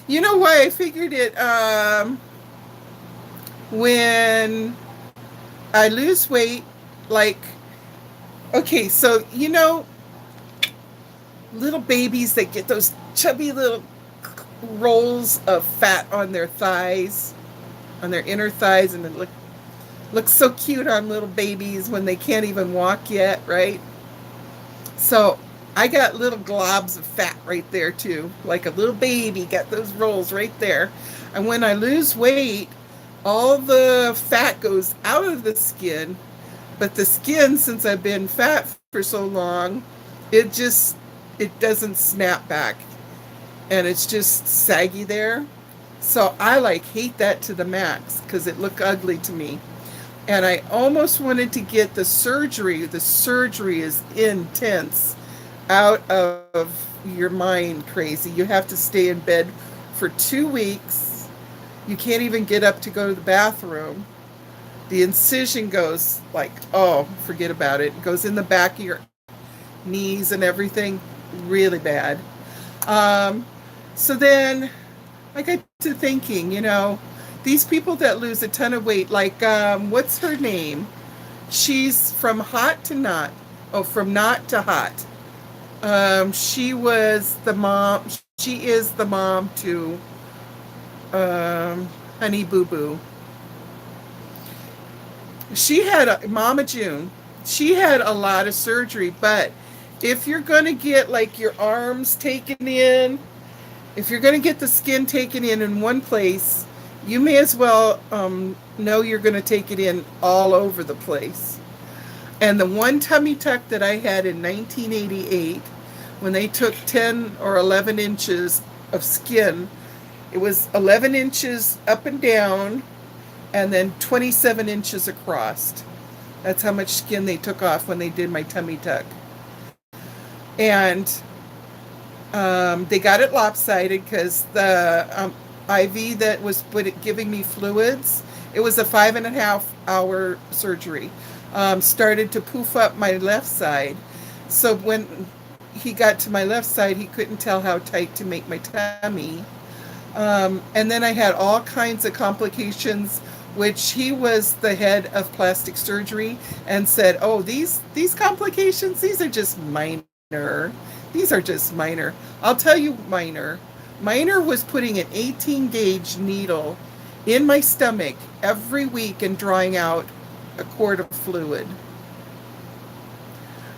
You know why I figured it? When I lose weight, like, okay, so little babies that get those chubby little rolls of fat on their thighs, on their inner thighs, and it looks so cute on little babies when they can't even walk yet, right? So I got little globs of fat right there too, like a little baby got those rolls right there. And when I lose weight, all the fat goes out of the skin, but the skin, since I've been fat for so long, it just it doesn't snap back, and it's just saggy there. So I like hate that to the max because it looked ugly to me. And I almost wanted to get the surgery. The surgery is intense, out of your mind crazy. You have to stay in bed for 2 weeks. You can't even get up to go to the bathroom. The incision goes like, oh, forget about it. It goes in the back of your knees and everything, really bad. Um, so then I got to thinking, these people that lose a ton of weight, like, what's her name? She's from hot to not. Oh, from not to hot. She was the mom. She is the mom to Honey Boo Boo. She had Mama June. She had a lot of surgery, but if you're going to get like your arms taken in, if you're going to get the skin taken in one place, you may as well know you're going to take it in all over the place. And the one tummy tuck that I had in 1988, when they took 10 or 11 inches of skin, it was 11 inches up and down and then 27 inches across. That's how much skin they took off when they did my tummy tuck. And they got it lopsided because the IV that was giving me fluids, it was a 5.5 hour surgery, started to poof up my left side. So when he got to my left side, he couldn't tell how tight to make my tummy. And then I had all kinds of complications, which he was the head of plastic surgery and said, oh, these complications, these are just minor. These are just minor. I'll tell you minor. Minor was putting an 18 gauge needle in my stomach every week and drawing out a quart of fluid.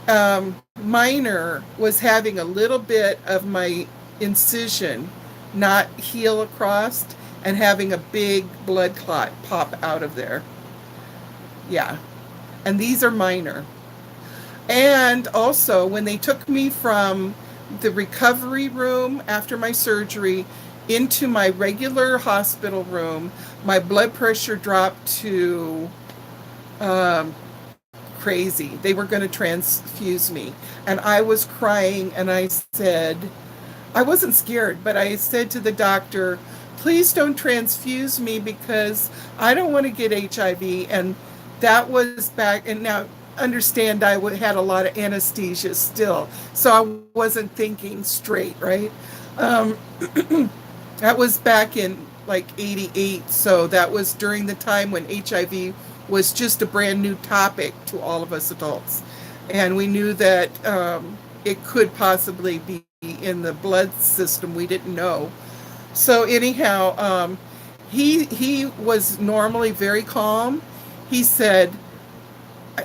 Minor was having a little bit of my incision not heal across and having a big blood clot pop out of there. Yeah. And these are minor. And also, when they took me from the recovery room after my surgery into my regular hospital room, my blood pressure dropped to crazy. They were going to transfuse me. And I was crying, and I said, I wasn't scared, but I said to the doctor, please don't transfuse me because I don't want to get HIV. And that was back, and now understand I had a lot of anesthesia still, so I wasn't thinking straight, right? That was back in like 88, so that was during the time when HIV was just a brand new topic to all of us adults, and we knew that it could possibly be in the blood system. We didn't know. So anyhow, he was normally very calm. He said,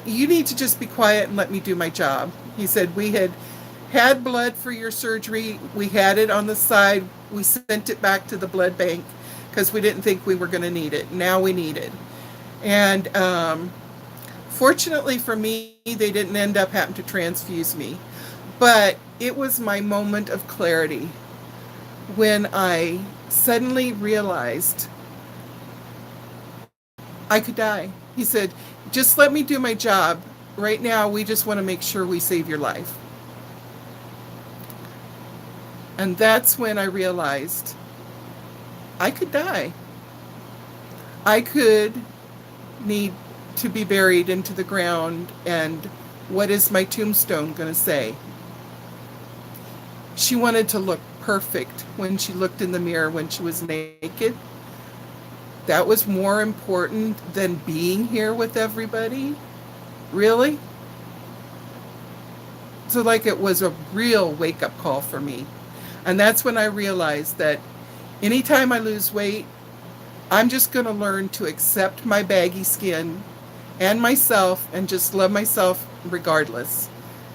you need to just be quiet and let me do my job. He said, we had blood for your surgery. We had it on the side. We sent it back to the blood bank because we didn't think we were going to need it. Now we need it. And fortunately for me, they didn't end up having to transfuse me. But it was my moment of clarity when I suddenly realized I could die. He said, just let me do my job. Right now, we just want to make sure we save your life. And that's when I realized I could die. I could need to be buried into the ground, and what is my tombstone going to say? She wanted to look perfect when she looked in the mirror when she was naked. That was more important than being here with everybody. Really? So, like, it was a real wake up call for me. And that's when I realized that anytime I lose weight, I'm just going to learn to accept my baggy skin and myself and just love myself regardless.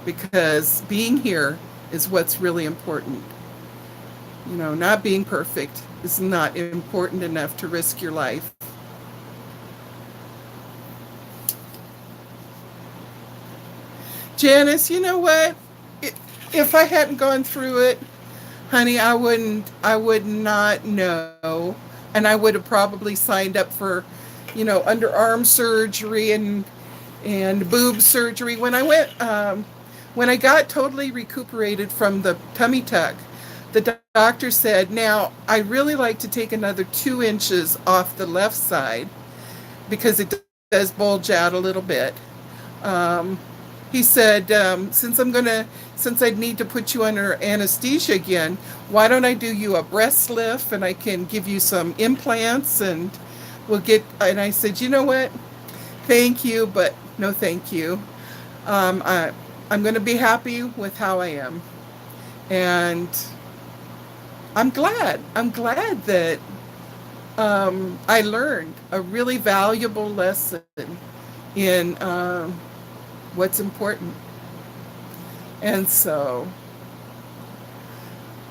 Because being here is what's really important. You know, not being perfect is not important enough to risk your life. Janice, you know what? If I hadn't gone through it, honey, I would not know. And I would have probably signed up for, underarm surgery and boob surgery. When I got totally recuperated from the tummy tuck, the doctor said, now, I really like to take another 2 inches off the left side because it does bulge out a little bit. He said, since I'd need to put you under anesthesia again, why don't I do you a breast lift and I can give you some implants and and I said, you know what? Thank you, but no thank you. I'm going to be happy with how I am. And I'm glad that I learned a really valuable lesson in what's important. And so,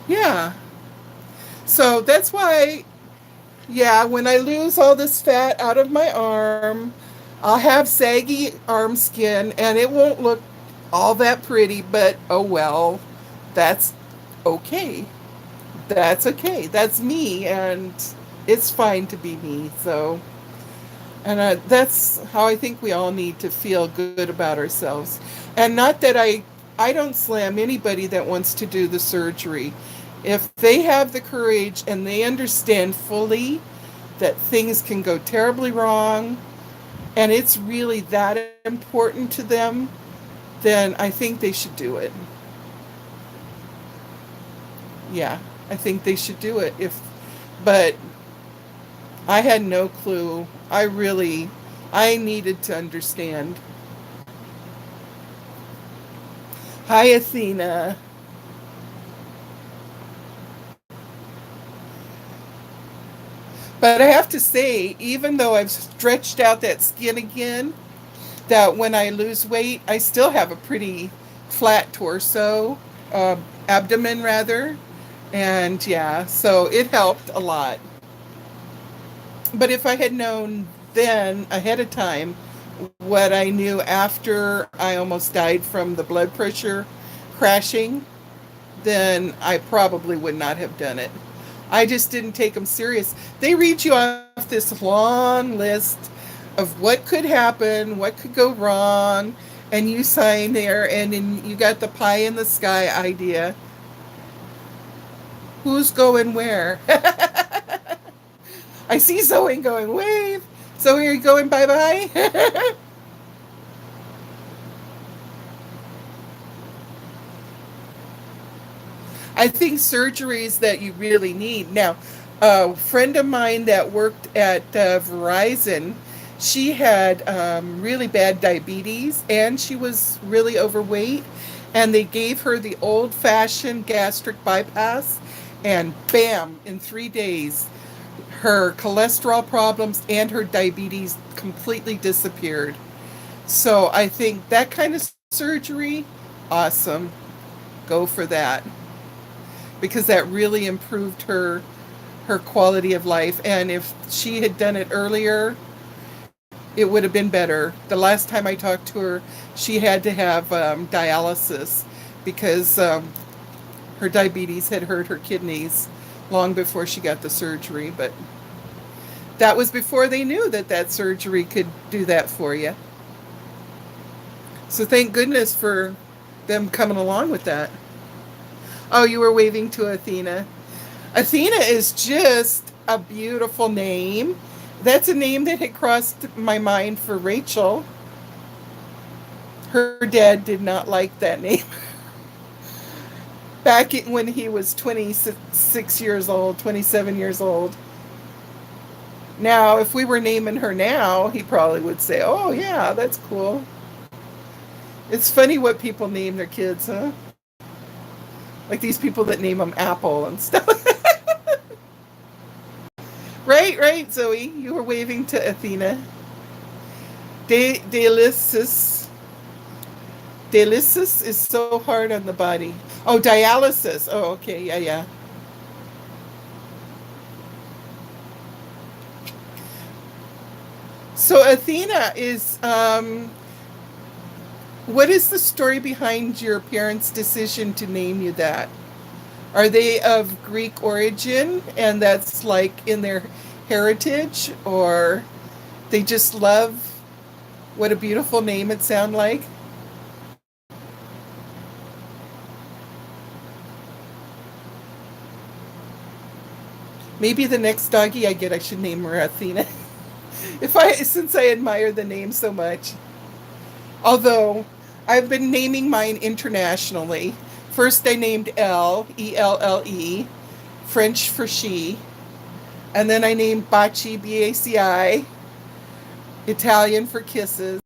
yeah. So that's why, yeah, when I lose all this fat out of my arm, I'll have saggy arm skin and it won't look all that pretty, but oh well, that's okay. That's okay. That's me, and it's fine to be me. So, and that's how I think we all need to feel good about ourselves. And not that I don't slam anybody that wants to do the surgery. If they have the courage and they understand fully that things can go terribly wrong and it's really that important to them, then I think they should do it. Yeah, I think they should do it. But I had no clue. I needed to understand. Hi, Athena. But I have to say, even though I've stretched out that skin again, that when I lose weight, I still have a pretty flat torso, abdomen rather. And yeah, so it helped a lot. But if I had known then ahead of time what I knew after I almost died from the blood pressure crashing, then I probably would not have done it. I just didn't take them serious. They read you off this long list of what could happen, what could go wrong, and you sign there, and then you got the pie in the sky idea. Who's going where? I see Zoe going, wave. Zoe, are you going bye-bye? I think surgeries that you really need. Now, a friend of mine that worked at Verizon, she had really bad diabetes and she was really overweight. And they gave her the old-fashioned gastric bypass. And bam, in 3 days, her cholesterol problems and her diabetes completely disappeared. So I think that kind of surgery, awesome. Go for that. Because that really improved her quality of life. And if she had done it earlier, it would have been better. The last time I talked to her, she had to have dialysis because her diabetes had hurt her kidneys long before she got the surgery. But that was before they knew that surgery could do that for you. So thank goodness for them coming along with that. Oh, you were waving to Athena. Athena is just a beautiful name. That's a name that had crossed my mind for Rachel. Her dad did not like that name. Back when he was 26 years old, 27 years old. Now, if we were naming her now, he probably would say, "Oh, yeah, that's cool." It's funny what people name their kids, huh? Like these people that name them Apple and stuff. Right, right, Zoe. You were waving to Athena. Dialysis. Dialysis is so hard on the body. Oh, dialysis. Oh, okay. Yeah, yeah. So Athena is what is the story behind your parents' decision to name you that? Are they of Greek origin and that's like in their heritage, or they just love what a beautiful name it sounds like? Maybe the next doggy I get I should name her Athena. If I since I admire the name so much. Although I've been naming mine internationally. First I named Elle, Elle, French for she, and then I named Baci, Baci, Italian for kisses.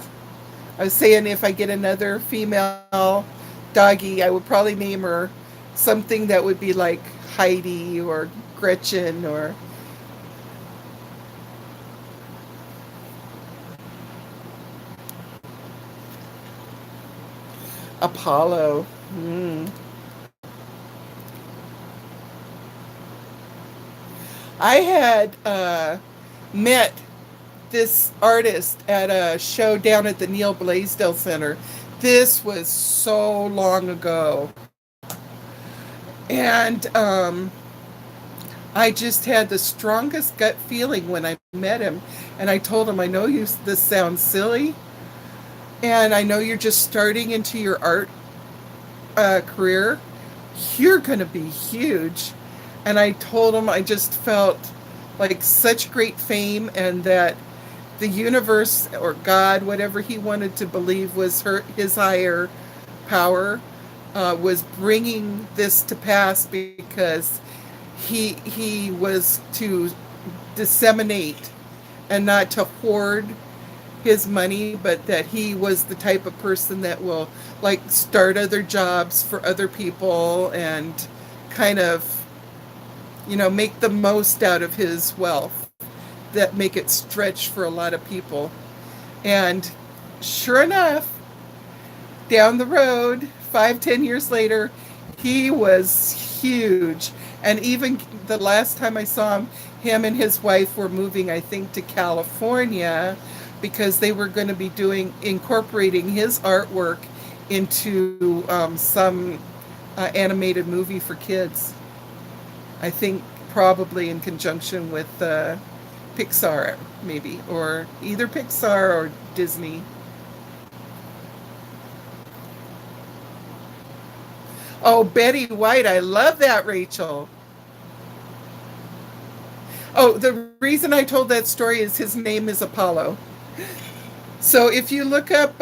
I was saying if I get another female doggy, I would probably name her something that would be like Heidi or Gretchen or Apollo. Mm. I had met this artist at a show down at the Neil Blaisdell Center. This was so long ago. And I just had the strongest gut feeling when I met him. And I told him, I know this sounds silly. And I know you're just starting into your art career. You're going to be huge. And I told him I just felt like such great fame and that the universe or God, whatever he wanted to believe was his higher power, was bringing this to pass because he was to disseminate and not to hoard his money, but that he was the type of person that will like start other jobs for other people and kind of, make the most out of his wealth that make it stretch for a lot of people. And sure enough, down the road, 5, 10 years later, he was huge. And even the last time I saw him and his wife were moving, I think, to California because they were going to be incorporating his artwork into some animated movie for kids. I think probably in conjunction with Pixar, maybe, or either Pixar or Disney. Oh, Betty White, I love that, Rachel. Oh, the reason I told that story is his name is Apollo. So if you look up,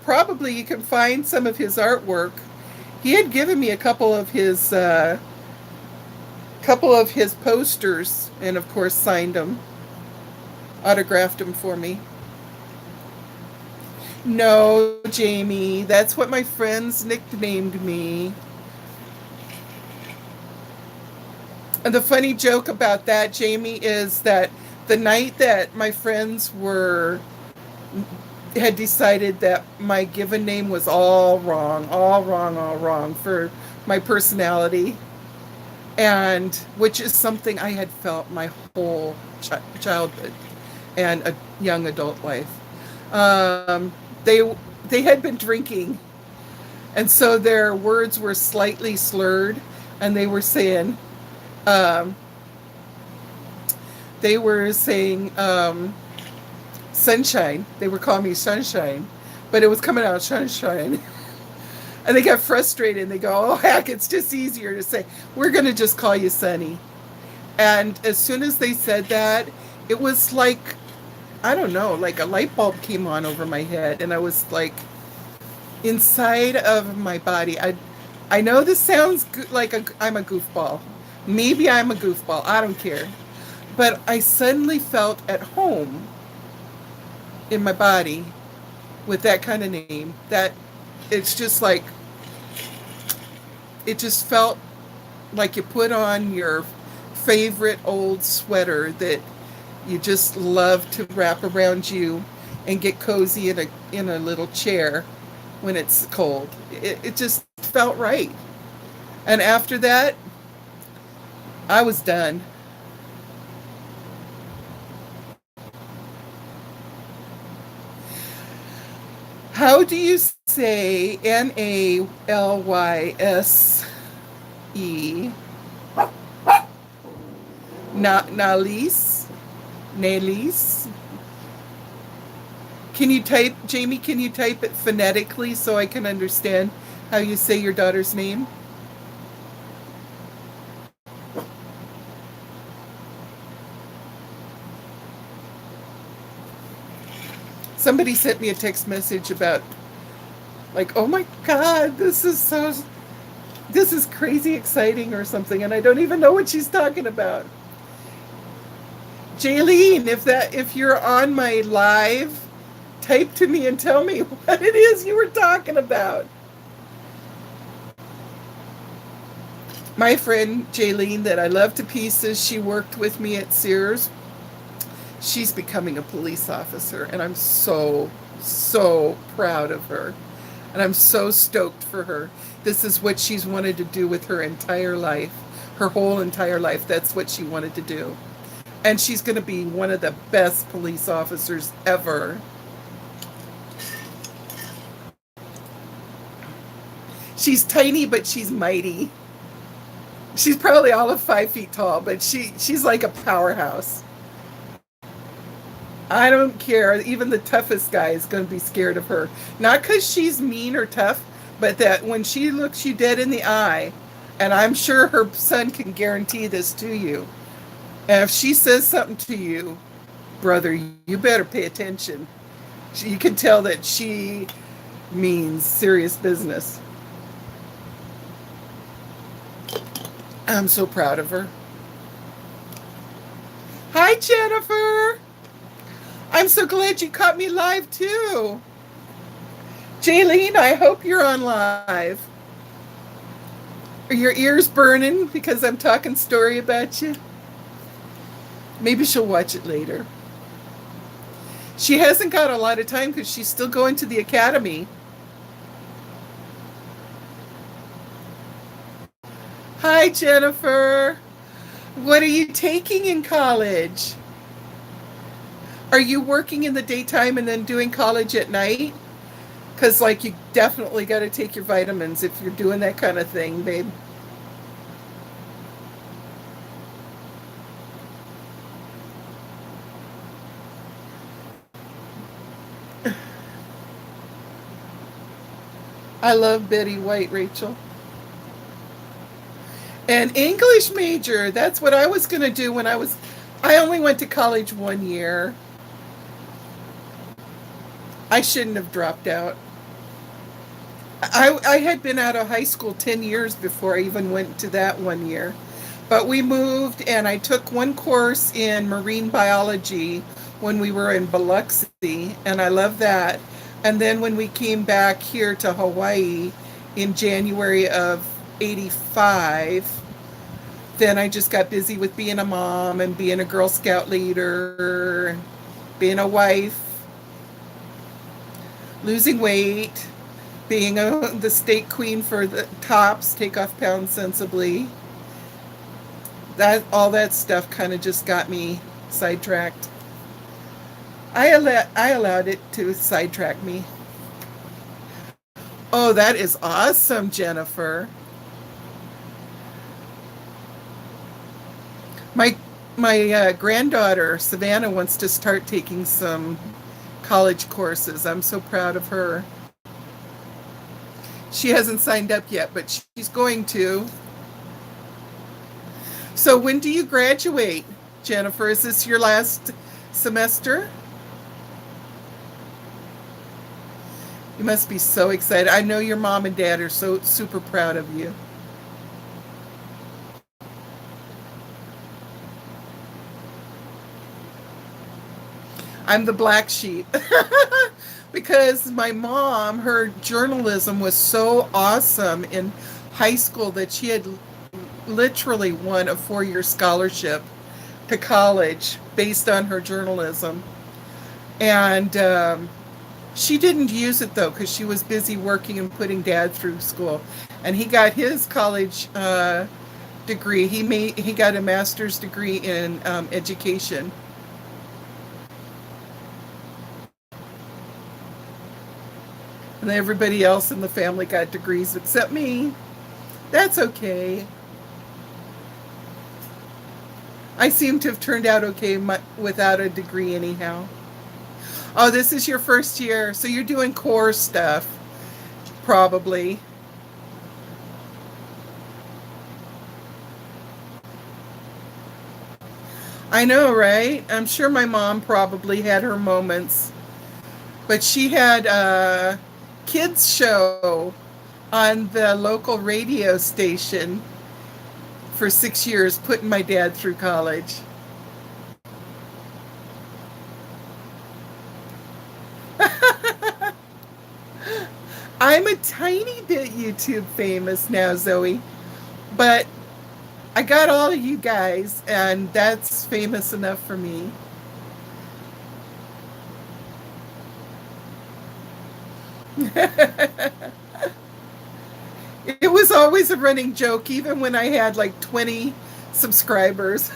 probably you can find some of his artwork. He had given me a couple of his posters, and of course signed them, autographed them for me. No, Jamie, that's what my friends nicknamed me. And the funny joke about that, Jamie, is that the night that my friends had decided that my given name was all wrong, all wrong, all wrong for my personality, and which is something I had felt my whole childhood and a young adult life. Um, they had been drinking, and so their words were slightly slurred, and um, they were saying sunshine. They were calling me sunshine, but it was coming out sunshine. And they got frustrated and they go, oh, heck, it's just easier to say, we're going to just call you Sunny. And as soon as they said that, it was like, I don't know, like a light bulb came on over my head, and I was like inside of my body. I know this sounds like I'm a goofball. Maybe I'm a goofball. I don't care. But I suddenly felt at home in my body with that kind of name. That it's just like, it just felt like you put on your favorite old sweater that you just love to wrap around you and get cozy in a little chair when it's cold. It just felt right. And after that, I was done. How do you say Nalys? Nalys? Nalys? Can you type, Jamie, can you type it phonetically so I can understand how you say your daughter's name? Somebody sent me a text message about, like, oh my God, this is crazy exciting or something, and I don't even know what she's talking about. Jaylene, if you're on my live, type to me and tell me what it is you were talking about. My friend Jaylene, that I love to pieces, she worked with me at Sears. She's becoming a police officer, and I'm so, so proud of her. And I'm so stoked for her. This is what she's wanted to do with her entire life, her whole entire life. That's what she wanted to do. And she's going to be one of the best police officers ever. She's tiny, but she's mighty. She's probably all of 5 feet tall, but she's like a powerhouse. I don't care. Even the toughest guy is going to be scared of her. Not because she's mean or tough, but that when she looks you dead in the eye, and I'm sure her son can guarantee this to you, and if she says something to you, brother, you better pay attention. You can tell that she means serious business. I'm so proud of her. Hi, Jennifer. I'm so glad you caught me live too. Jaylene, I hope you're on live. Are your ears burning because I'm talking story about you? Maybe she'll watch it later. She hasn't got a lot of time because she's still going to the academy. Hi, Jennifer. What are you taking in college? Are you working in the daytime and then doing college at night? Because, like, you definitely got to take your vitamins if you're doing that kind of thing, babe. I love Betty White, Rachel. An English major. That's what I was going to do I only went to college 1 year. I shouldn't have dropped out. I had been out of high school 10 years before I even went to that 1 year. But we moved, and I took one course in marine biology when we were in Biloxi, and I love that. And then when we came back here to Hawaii in January of 85, then I just got busy with being a mom and being a Girl Scout leader, being a wife, losing weight, being the state queen for the tops, take off pounds sensibly. All that stuff kind of just got me sidetracked. I allowed it to sidetrack me. Oh, that is awesome, Jennifer. My granddaughter Savannah wants to start taking some college courses. I'm so proud of her. She hasn't signed up yet, but she's going to. So when do you graduate, Jennifer? Is this your last semester? You must be so excited. I know your mom and dad are so super proud of you. I'm the black sheep. Because my mom, her journalism was so awesome in high school that she had literally won a 4-year scholarship to college based on her journalism. And she didn't use it though because she was busy working and putting dad through school. And he got his college degree. He got a master's degree in education. And everybody else in the family got degrees except me. That's okay. I seem to have turned out okay without a degree anyhow. Oh, this is your first year, so you're doing core stuff, probably. I know, right? I'm sure my mom probably had her moments, but she had a kids show on the local radio station for 6 years, putting my dad through college. I'm a tiny bit YouTube famous now, Zoe, but I got all of you guys, and that's famous enough for me. It was always a running joke, even when I had like 20 subscribers.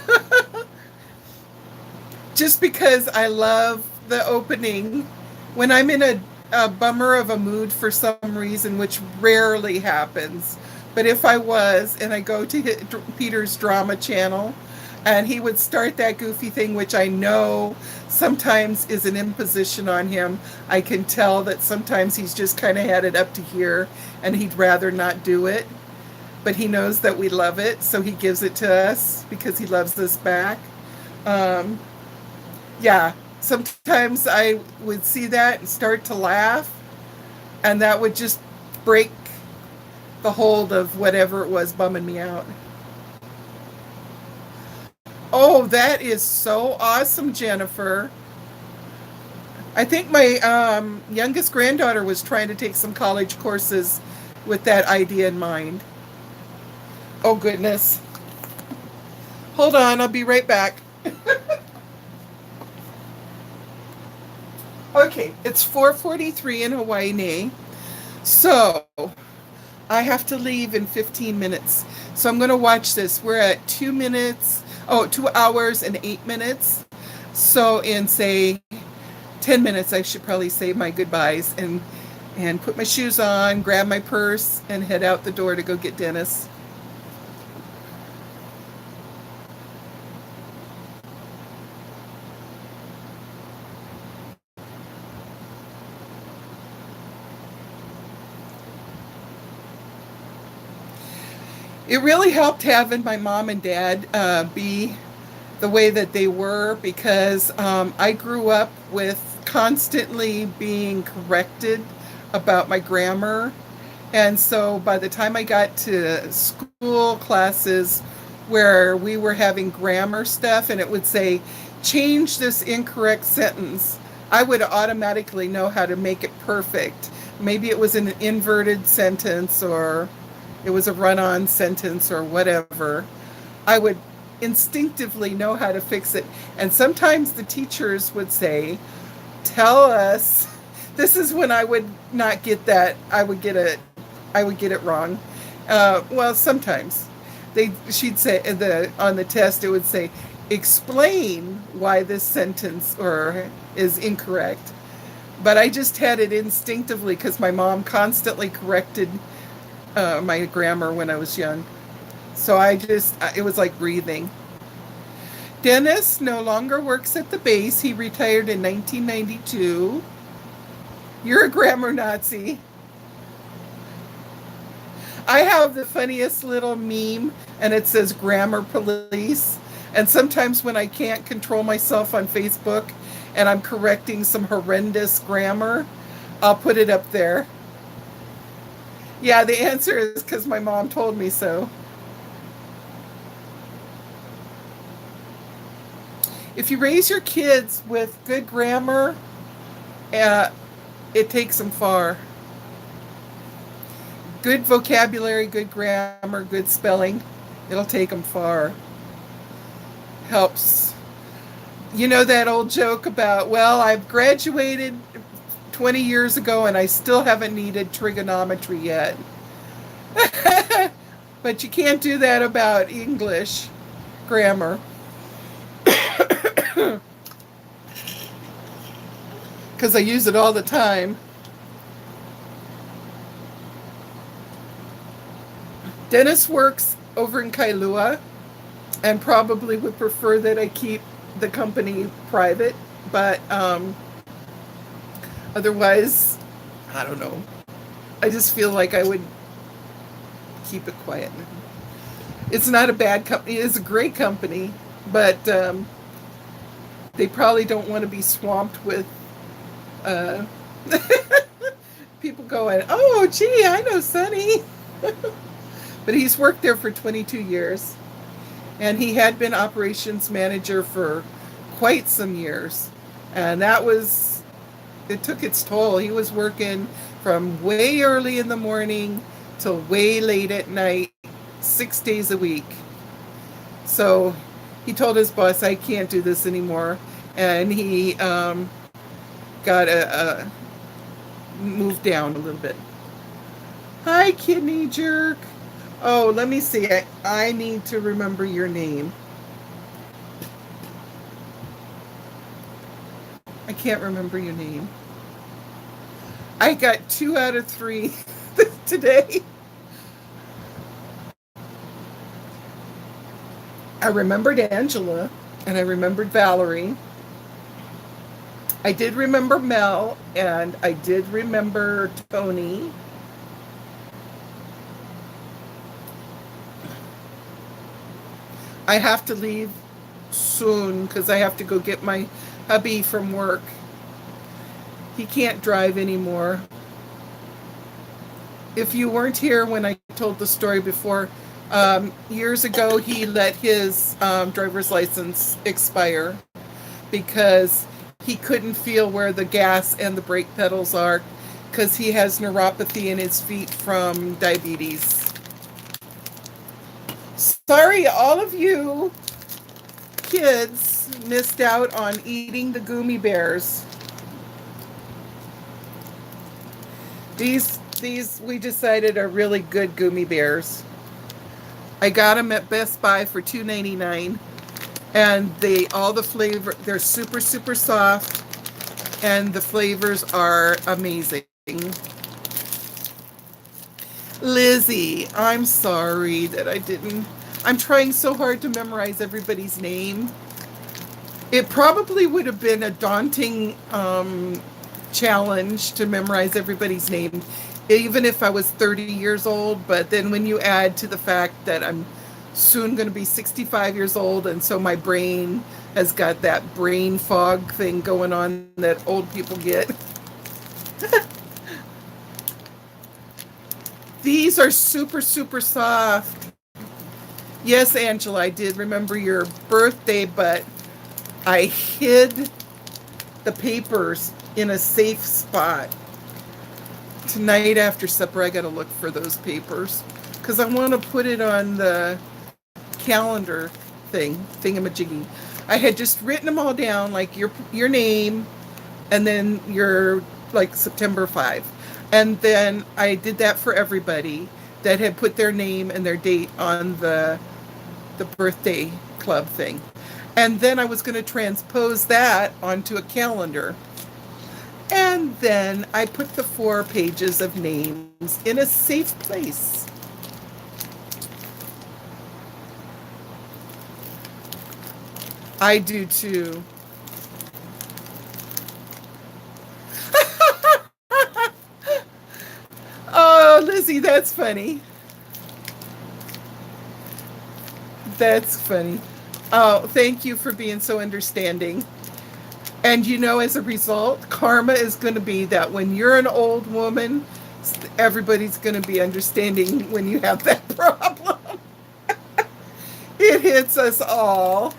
Just because I love the opening. When I'm in a bummer of a mood for some reason, which rarely happens, but if I was, and I go to Peter's drama channel, and he would start that goofy thing, which I know sometimes is an imposition on him. I can tell that sometimes he's just kind of had it up to here, and he'd rather not do it. But he knows that we love it, so he gives it to us because he loves us back. Um, yeah, sometimes I would see that and start to laugh, and that would just break the hold of whatever it was bumming me out. Oh, that is so awesome, Jennifer. I think my youngest granddaughter was trying to take some college courses with that idea in mind. Oh, goodness. Hold on, I'll be right back. Okay, it's 4:43 in Hawaii. So, I have to leave in 15 minutes. So I'm going to watch this. We're at 2 hours and 8 minutes. So in, say, 10 minutes, I should probably say my goodbyes and put my shoes on, grab my purse, and head out the door to go get Dennis. It really helped having my mom and dad be the way that they were because I grew up with constantly being corrected about my grammar. And so by the time I got to school classes where we were having grammar stuff and it would say, change this incorrect sentence, I would automatically know how to make it perfect. Maybe it was an inverted sentence or it was a run-on sentence or whatever. I would instinctively know how to fix it. And sometimes the teachers would say, tell us. This is when I would not get that. I would get it wrong. Well, sometimes she'd say on the test it would say, explain why this sentence or is incorrect. But I just had it instinctively because my mom constantly corrected my grammar when I was young. So it was like breathing. Dennis no longer works at the base. He retired in 1992. You're a grammar Nazi. I have the funniest little meme, and it says grammar police. And sometimes when I can't control myself on Facebook and I'm correcting some horrendous grammar, I'll put it up there. Yeah, the answer is because my mom told me so. If you raise your kids with good grammar, uh, it takes them far. Good vocabulary, good grammar, good spelling, it'll take them far. Helps. You know that old joke about, well, I've graduated 20 years ago and I still haven't needed trigonometry yet. But you can't do that about English grammar. Because I use it all the time. Dennis works over in Kailua and probably would prefer that I keep the company private, but otherwise, I don't know. I just feel like I would keep it quiet. It's not a bad company. It's a great company, but they probably don't want to be swamped with uh, people going, oh, gee, I know Sonny. But he's worked there for 22 years, and he had been operations manager for quite some years. And it took its toll. He was working from way early in the morning till way late at night, 6 days a week. So he told his boss, I can't do this anymore. And he got moved down a little bit. Hi, kidney jerk. Oh, let me see. I need to remember your name. I can't remember your name. I got 2 out of 3 today. I remembered Angela, and I remembered Valerie. I did remember Mel, and I did remember Tony. I have to leave soon because I have to go get my hubby from work. He can't drive anymore. If you weren't here when I told the story before, years ago he let his driver's license expire because he couldn't feel where the gas and the brake pedals are because he has neuropathy in his feet from diabetes. Sorry, all of you kids missed out on eating the gummy bears. These we decided are really good gummy bears. I got them at Best Buy for $2.99, and all the flavor, they're super soft, and the flavors are amazing. Lizzie, I'm sorry that I'm trying so hard to memorize everybody's name. It probably would have been a daunting challenge to memorize everybody's name, even if I was 30 years old. But then when you add to the fact that I'm soon going to be 65 years old, and so my brain has got that brain fog thing going on that old people get. These are super soft. Yes, Angela, I did remember your birthday, but I hid the papers in a safe spot. Tonight after supper, I got to look for those papers because I want to put it on the calendar thingamajiggy. I had just written them all down, like your name, and then your like September 5. And then I did that for everybody that had put their name and their date on the birthday club thing. And then I was going to transpose that onto a calendar. And then I put the 4 pages of names in a safe place. I do too. Oh, Lizzie, that's funny. That's funny. Oh, thank you for being so understanding. And as a result, karma is going to be that when you're an old woman, everybody's going to be understanding when you have that problem. It hits us all.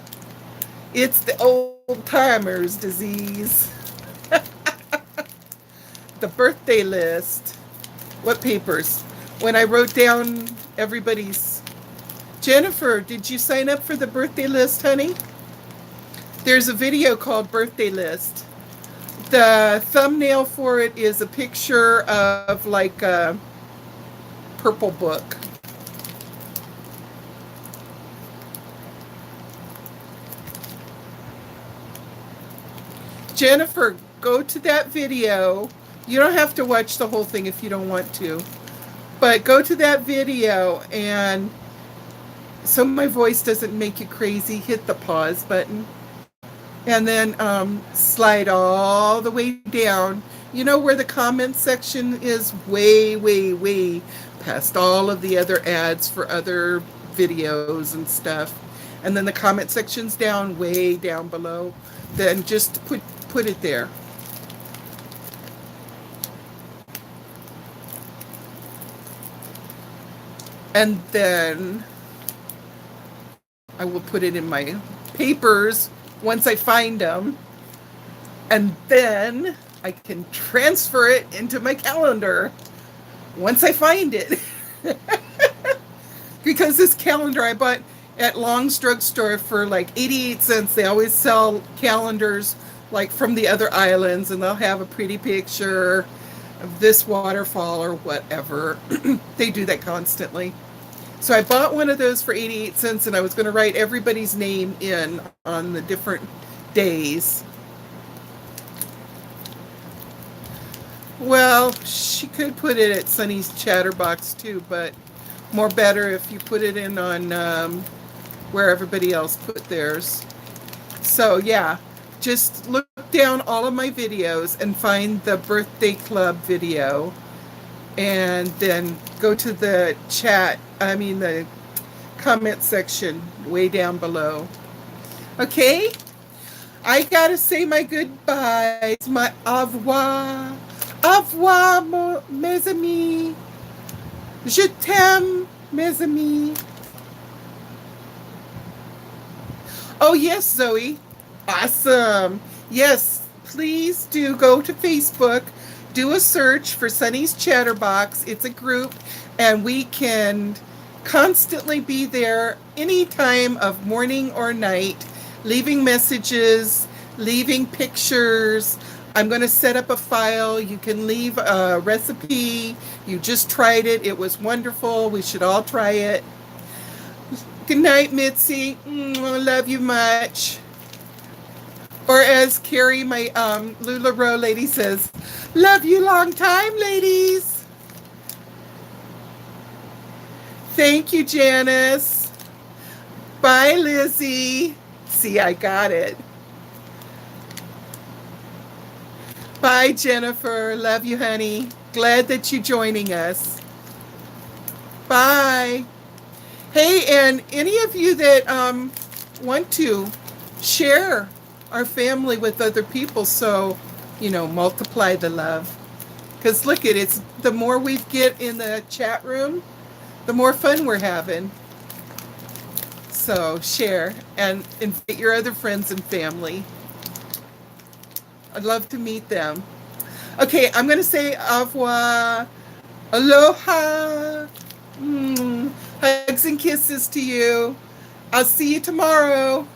It's the old timers disease. The birthday list. What papers? When I wrote down everybody's. Jennifer, did you sign up for the birthday list, honey? There's a video called Birthday List. The thumbnail for it is a picture of like a purple book. Jennifer, go to that video. You don't have to watch the whole thing if you don't want to. But go to that video, and so my voice doesn't make you crazy, hit the pause button. And then slide all the way down. You know where the comment section is? Way, way, way past all of the other ads for other videos and stuff. And then the comment section's down, way down below. Then just put it there. And then I will put it in my papers once I find them. And then I can transfer it into my calendar once I find it. Because this calendar I bought at Long's Drugstore for like 88 cents. They always sell calendars like from the other islands, and they'll have a pretty picture of this waterfall or whatever. They do that constantly. So I bought one of those for 88 cents, and I was going to write everybody's name in on the different days. Well, she could put it at Sunny's Chatterbox too, but more better if you put it in on where everybody else put theirs. So yeah, just look down all of my videos and find the birthday club video, and then go to the the comment section way down below. Okay? I gotta say my goodbyes, my au revoir. Au revoir, mes amis. Je t'aime, mes amis. Oh, yes, Zoe. Awesome. Yes, please do go to Facebook, do a search for Sunny's Chatterbox. It's a group, and we can constantly be there any time of morning or night, leaving messages, leaving pictures. I'm going to set up a file. You can leave a recipe. You just tried it. It was wonderful. We should all try it. Good night, Mitzi. I love you much. Or as Carrie, my LuLaRoe lady says, love you long time, ladies. Thank you, Janice. Bye, Lizzie. See, I got it. Bye, Jennifer. Love you, honey. Glad that you're joining us. Bye. Hey, and any of you that want to share our family with other people, so, multiply the love. Because look at it, the more we get in the chat room, the more fun we're having. So share and invite your other friends and family. I'd love to meet them. Okay, I'm going to say au revoir. Aloha. Hugs and kisses to you. I'll see you tomorrow.